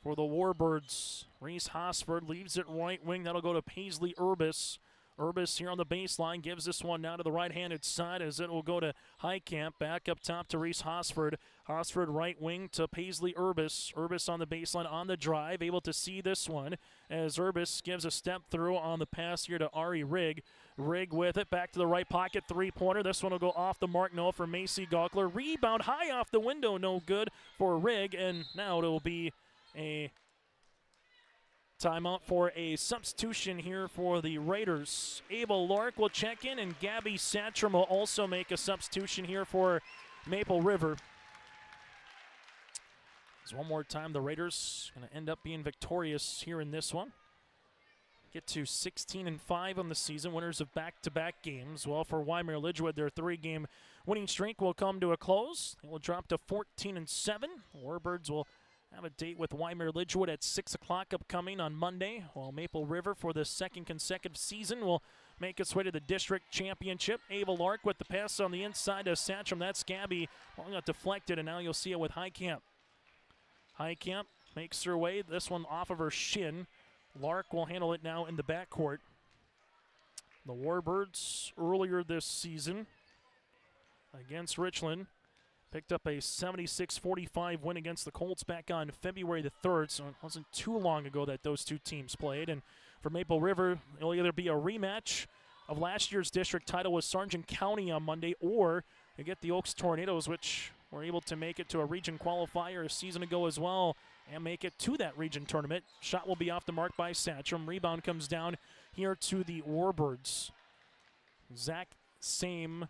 for the Warbirds. Reese Hosford leaves it right wing. That'll go to Paisley Urbis. Urbis here on the baseline gives this one now to the right-handed side as it will go to Highcamp. Back up top to Reese Hosford. Hosford right wing to Paisley Urbis. Urbis on the baseline on the drive, able to see this one as Urbis gives a step through on the pass here to Ari Rigg. Rigg with it, back to the right pocket, three-pointer. This one will go off the mark, no, for Macy Gaukler. Rebound high off the window, no good for Rigg, and now it will be a timeout for a substitution here for the Raiders. Ava Lark will check in, and Gabby Satcham will also make a substitution here for Maple River. So one more time, the Raiders going to end up being victorious here in this one. Get to 16-5 on the season, winners of back-to-back games. Well, for Wyndmere Lidgerwood, their 3-game winning streak will come to a close. They will drop to 14-7. Warbirds will have a date with Wyndmere Lidgerwood at 6 o'clock upcoming on Monday, while Maple River, for the second consecutive season, will make its way to the district championship. Ava Lark with the pass on the inside to Satcham. That's Gabby. Well, got deflected, and now you'll see it with Highcamp. Highcamp makes her way. This one off of her shin. Lark will handle it now in the backcourt. The Warbirds earlier this season against Richland picked up a 76-45 win against the Colts back on February the 3rd, so it wasn't too long ago that those two teams played. And for Maple River, it'll either be a rematch of last year's district title with Sargent County on Monday, or you get the Oaks Tornadoes, which were able to make it to a region qualifier a season ago as well and make it to that region tournament. Shot will be off the mark by Satcham. Rebound comes down here to the Warbirds. Zach, same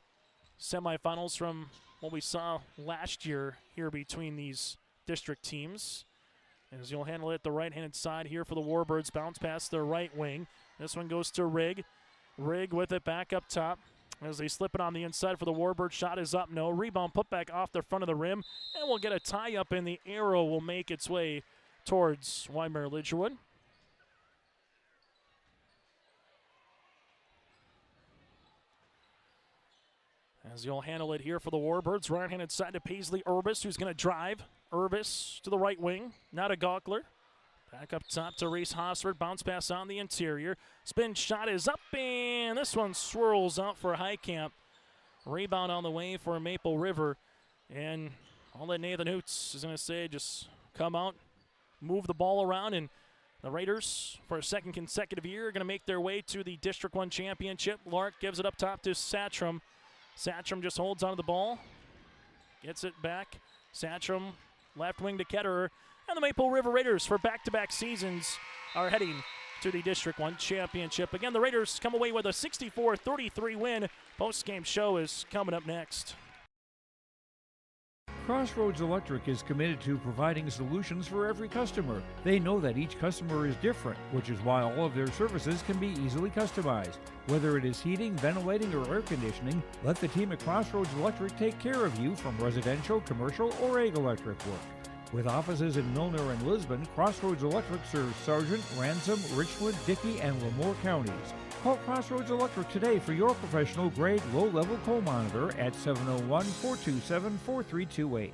semifinals from what we saw last year here between these district teams. As you'll handle it the right-handed side here for the Warbirds. Bounce past their right wing. This one goes to Rigg. Rigg with it back up top as they slip it on the inside for the Warbirds. Shot is up, no. Rebound put back off the front of the rim, and we'll get a tie-up, and the arrow will make its way towards Wyndmere Lidgerwood. As you'll handle it here for the Warbirds. Right-handed side to Paisley Urbis, who's going to drive. Urbis to the right wing. Now to Gaukler. Back up top to Reese Hosford. Bounce pass on the interior. Spin shot is up, and this one swirls out for Highcamp. Rebound on the way for Maple River. And all that Nathan Hoots is going to say, just come out, move the ball around, and the Raiders, for a second consecutive year, are going to make their way to the District 1 championship. Lark gives it up top to Satcham. Satcham just holds onto the ball, gets it back. Satcham, left wing to Ketterer. And the Maple River Raiders, for back-to-back seasons, are heading to the District 1 championship. Again, the Raiders come away with a 64-33 win. Post-game show is coming up next. Crossroads Electric is committed to providing solutions for every customer. They know that each customer is different, which is why all of their services can be easily customized. Whether it is heating, ventilating, or air conditioning, let the team at Crossroads Electric take care of you from residential, commercial, or ag electric work. With offices in Milner and Lisbon, Crossroads Electric serves Sargent, Ransom, Richwood, Dickey, and Lemoore counties. Call Crossroads Electric today for your professional-grade low-level coal monitor at 701-427-4328.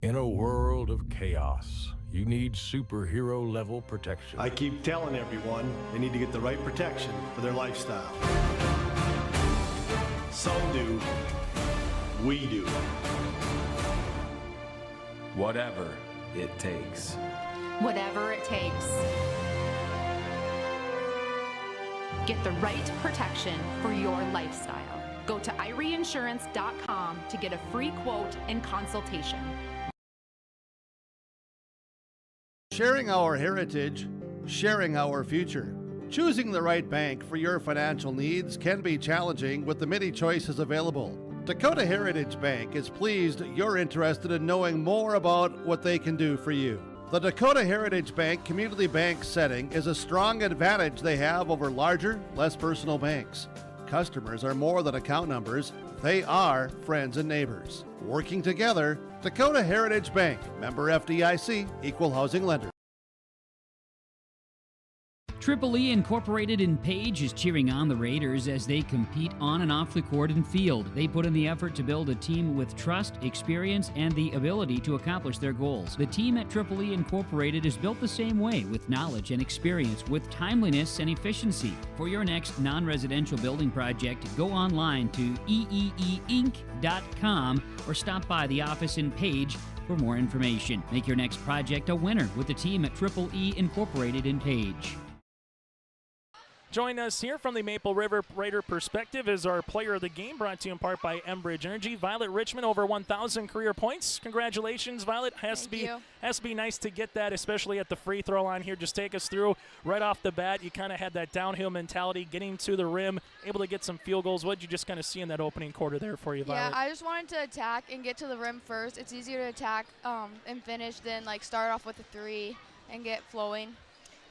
In a world of chaos, you need superhero-level protection. I keep telling everyone they need to get the right protection for their lifestyle. Some do. We do. Whatever it takes. Whatever it takes. Get the right protection for your lifestyle. Go to IRIinsurance.com to get a free quote and consultation. Sharing our heritage, sharing our future. Choosing the right bank for your financial needs can be challenging with the many choices available. Dakota Heritage Bank is pleased you're interested in knowing more about what they can do for you. The Dakota Heritage Bank community bank setting is a strong advantage they have over larger, less personal banks. Customers are more than account numbers, they are friends and neighbors. Working together, Dakota Heritage Bank, member FDIC, equal housing lender. Triple E Incorporated in Page is cheering on the Raiders as they compete on and off the court and field. They put in the effort to build a team with trust, experience, and the ability to accomplish their goals. The team at Triple E Incorporated is built the same way, with knowledge and experience, with timeliness and efficiency. For your next non-residential building project, go online to eeeinc.com or stop by the office in Page for more information. Make your next project a winner with the team at Triple E Incorporated in Page. Join us here from the Maple River Raider perspective is our player of the game, brought to you in part by Enbridge Energy. Violet Richmond, over 1,000 career points. Congratulations, Violet. Has to be nice to get that, especially at the free throw line here. Just take us through right off the bat. You kind of had that downhill mentality, getting to the rim, able to get some field goals. What did you just kind of see in that opening quarter there for you, Violet? Yeah, I just wanted to attack and get to the rim first. It's easier to attack and finish than like start off with a three and get flowing.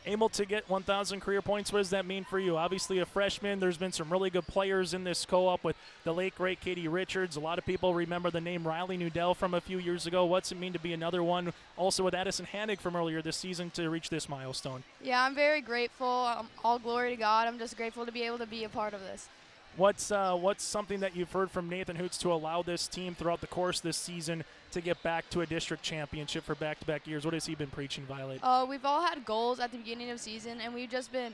Able to get 1,000 career points. What does that mean for you? Obviously a freshman. There's been some really good players in this co-op with the late, great Katie Richards. A lot of people remember the name Riley Nudell from a few years ago. What's it mean to be another one, also with Addison Hannig from earlier this season, to reach this milestone? Yeah, I'm very grateful. All glory to God. I'm just grateful to be able to be a part of this. What's something that you've heard from Nathan Hoots to allow this team throughout the course of this season to get back to a district championship for back-to-back years? What has he been preaching, Violet? We've all had goals at the beginning of the season, and we've just been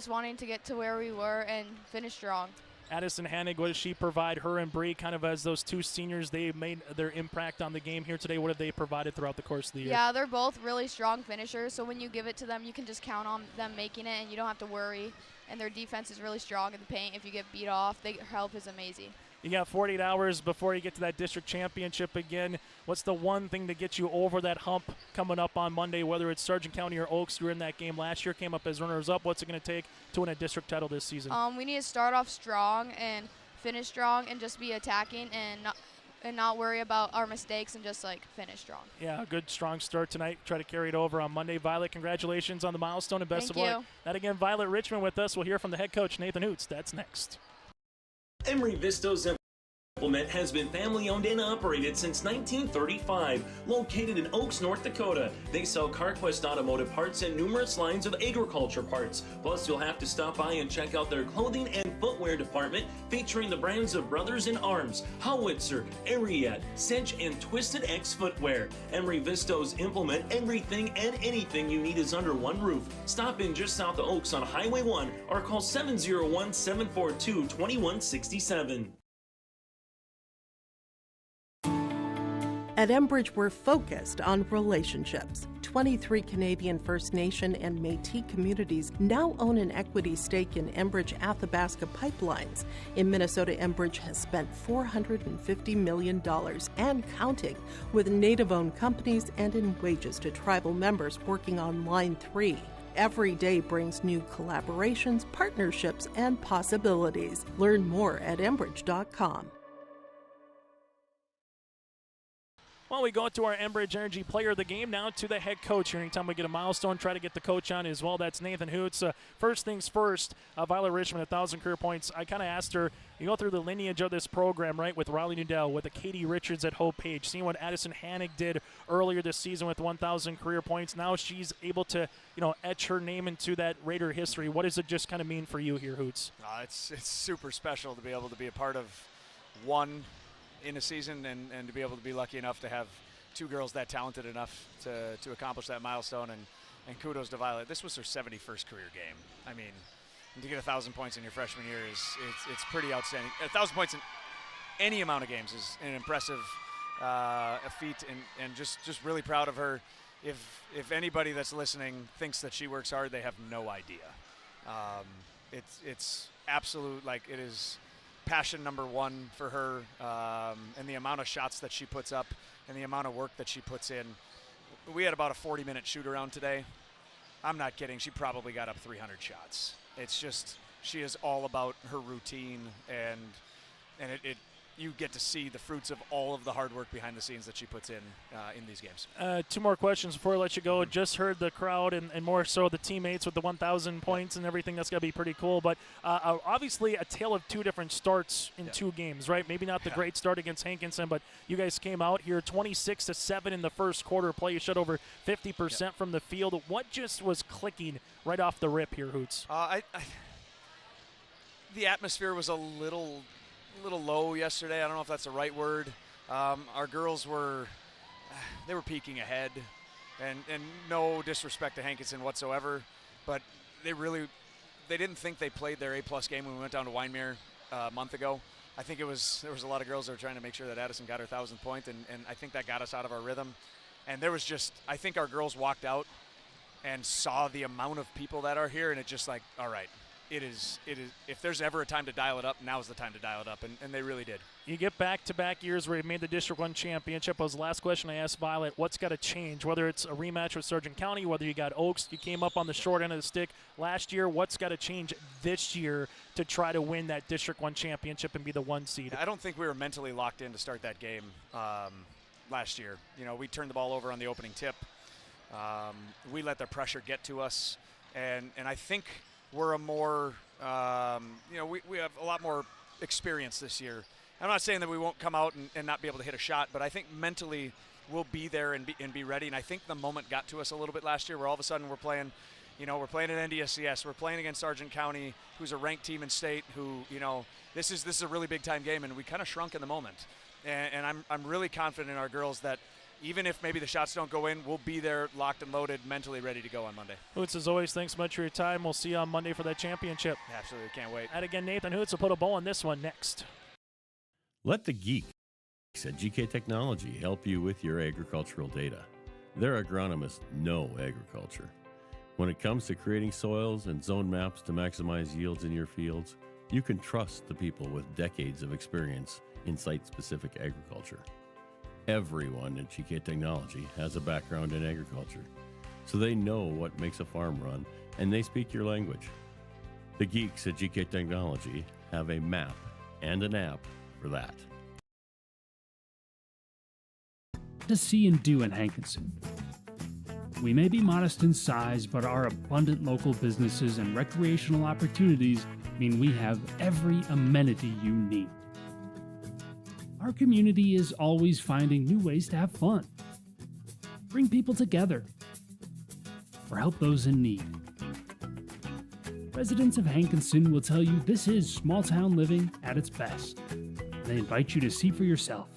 wanting to get to where we were and finish strong. Addison Hannig, what does she provide? Her and Bree, kind of as those two seniors, they made their impact on the game here today. What have they provided throughout the course of the year? Yeah, they're both really strong finishers, so when you give it to them, you can just count on them making it, and you don't have to worry. And their defense is really strong in the paint. If you get beat off, their help is amazing. You got 48 hours before you get to that district championship again. What's the one thing to get you over that hump coming up on Monday, whether it's Sargent County or Oaks? You were in that game last year, came up as runners-up. What's it going to take to win a district title this season? We need to start off strong and finish strong and just be attacking and not worry about our mistakes and just like finish strong. Yeah, a good strong start tonight. Try to carry it over on Monday. Violet, congratulations on the milestone and best of luck. That again, Violet Richmond with us. We'll hear from the head coach, Nathan Hoots. That's next. Emery Vistos Implement has been family-owned and operated since 1935. Located in Oaks, North Dakota, they sell CarQuest automotive parts and numerous lines of agriculture parts. Plus, you'll have to stop by and check out their clothing and footwear department, featuring the brands of Brothers in Arms, Howitzer, Ariat, Cinch, and Twisted X Footwear. Emery Vistos Implement everything and anything you need is under one roof. Stop in just south of Oaks on Highway 1 or call 701-742-2167. At Enbridge, we're focused on relationships. 23 Canadian First Nation and Métis communities now own an equity stake in Enbridge Athabasca Pipelines. In Minnesota, Enbridge has spent $450 million and counting with Native-owned companies and in wages to tribal members working on Line 3. Every day brings new collaborations, partnerships, and possibilities. Learn more at Enbridge.com. Well, we go to our Enbridge Energy player of the game, now to the head coach here. Anytime we get a milestone, try to get the coach on as well. That's Nathan Hoots. First things first, Violet Richmond, 1,000 career points. I kind of asked her, you go through the lineage of this program, right, with Riley Nudell, with the Katie Richards at Hope Page, seeing what Addison Hannig did earlier this season with 1,000 career points. Now she's able to, etch her name into that Raider history. What does it just kind of mean for you here, Hoots? It's super special to be able to be a part of one in a season and to be able to be lucky enough to have two girls that talented enough to accomplish that milestone, and kudos to Violet. This was her 71st career game. I mean, to get 1,000 points in your freshman year it's pretty outstanding. 1,000 points in any amount of games is an impressive feat, and just really proud of her. If anybody that's listening thinks that she works hard, they have no idea. It's absolute, like, it is passion number one for her, and the amount of shots that she puts up and the amount of work that she puts in. We had about a 40-minute shoot around today. I'm not kidding. She probably got up 300 shots. It's just, she is all about her routine, and you get to see the fruits of all of the hard work behind the scenes that she puts in these games. 2 more questions before I let you go. Just heard the crowd and more so the teammates with the 1,000 points and everything. That's got to be pretty cool. But obviously a tale of 2 different starts in 2 games, right? Maybe not the great start against Hankinson, but you guys came out here 26-7 in the first quarter play. You shot over 50% from the field. What just was clicking right off the rip here, Hoots? The atmosphere was a little low yesterday. I don't know if that's the right word. Our girls were peeking ahead, and no disrespect to Hankinson whatsoever, but they didn't think they played their A+ game when we went down to Wyndmere a month ago. I think there was a lot of girls that were trying to make sure that Addison got her 1,000th point, and I think that got us out of our rhythm. And there was just, I think our girls walked out and saw the amount of people that are here, and it just like, all right, it is. If there's ever a time to dial it up, now's the time to dial it up, and they really did. You get back-to-back years where you made the District 1 championship. That was the last question I asked Violet. What's got to change? Whether it's a rematch with Sargent County, whether you got Oaks, you came up on the short end of the stick last year. What's got to change this year to try to win that District 1 championship and be the 1 seed? I don't think we were mentally locked in to start that game last year. You know, we turned the ball over on the opening tip. We let their pressure get to us, and I think we're a more, we have a lot more experience this year. I'm not saying that we won't come out and not be able to hit a shot, but I think mentally we'll be there and be ready. And I think the moment got to us a little bit last year where all of a sudden we're playing at NDSCS. We're playing against Sargent County, who's a ranked team in state, who, this is a really big time game, and we kind of shrunk in the moment. And I'm really confident in our girls that even if maybe the shots don't go in, we'll be there locked and loaded, mentally ready to go on Monday. Hoots, as always, thanks so much for your time. We'll see you on Monday for that championship. Absolutely, can't wait. And again, Nathan Hoots will put a bow on this one next. Let the geeks at GK Technology help you with your agricultural data. Their agronomists know agriculture. When it comes to creating soils and zone maps to maximize yields in your fields, you can trust the people with decades of experience in site-specific agriculture. Everyone at GK Technology has a background in agriculture, so they know what makes a farm run, and they speak your language. The geeks at GK Technology have a map and an app for that. To see and do in Hankinson. We may be modest in size, but our abundant local businesses and recreational opportunities mean we have every amenity you need. Our community is always finding new ways to have fun, bring people together, or help those in need. Residents of Hankinson will tell you this is small town living at its best. They invite you to see for yourself.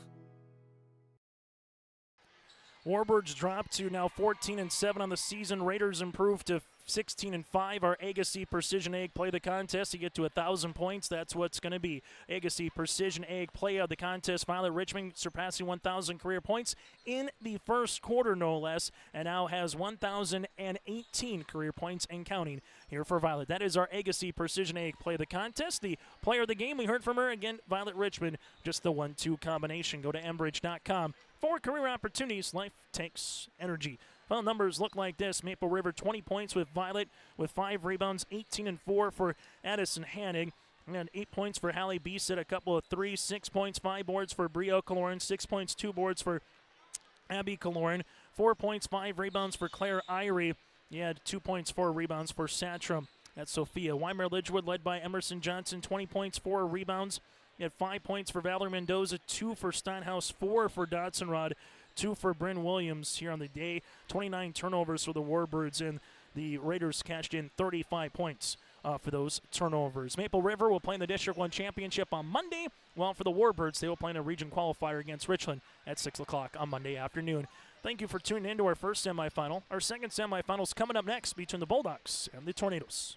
Warbirds drop to now 14-7 on the season. Raiders improve to 16-5. Our Agassiz Precision Egg play the contest. You get to 1,000 points. That's what's going to be. Agassiz Precision Egg play of the contest. Violet Richmond surpassing 1,000 career points in the first quarter, no less, and now has 1,018 career points and counting here for Violet. That is our Agassiz Precision Egg play of the contest. The player of the game, we heard from her again, Violet Richmond, just the 1-2 combination. Go to Enbridge.com for career opportunities. Life takes energy. Well, numbers look like this. Maple River 20 points with Violet with 5 rebounds, 18-4 for Addison Hannig. And 8 points for Hallie Beeset, a couple of 3s, 6 points, 5 boards for Brio Kaloran, 6 points, 2 boards for Abby Kaloran, 4 points, 5 rebounds for Claire Irie. You had 2 points, 4 rebounds for Satram. That's Sophia. Wyndmere Lidgerwood led by Emerson Johnson, 20 points, 4 rebounds. You had 5 points for Valerie Mendoza, 2 for Steinhaus, 4 for Dodson Rod, 2 for Bryn Williams here on the day. 29 turnovers for the Warbirds, and the Raiders cashed in 35 points for those turnovers. Maple River will play in the District 1 Championship on Monday, while for the Warbirds, they will play in a region qualifier against Richland at 6 o'clock on Monday afternoon. Thank you for tuning in to our first semifinal. Our second semifinal is coming up next between the Bulldogs and the Tornadoes.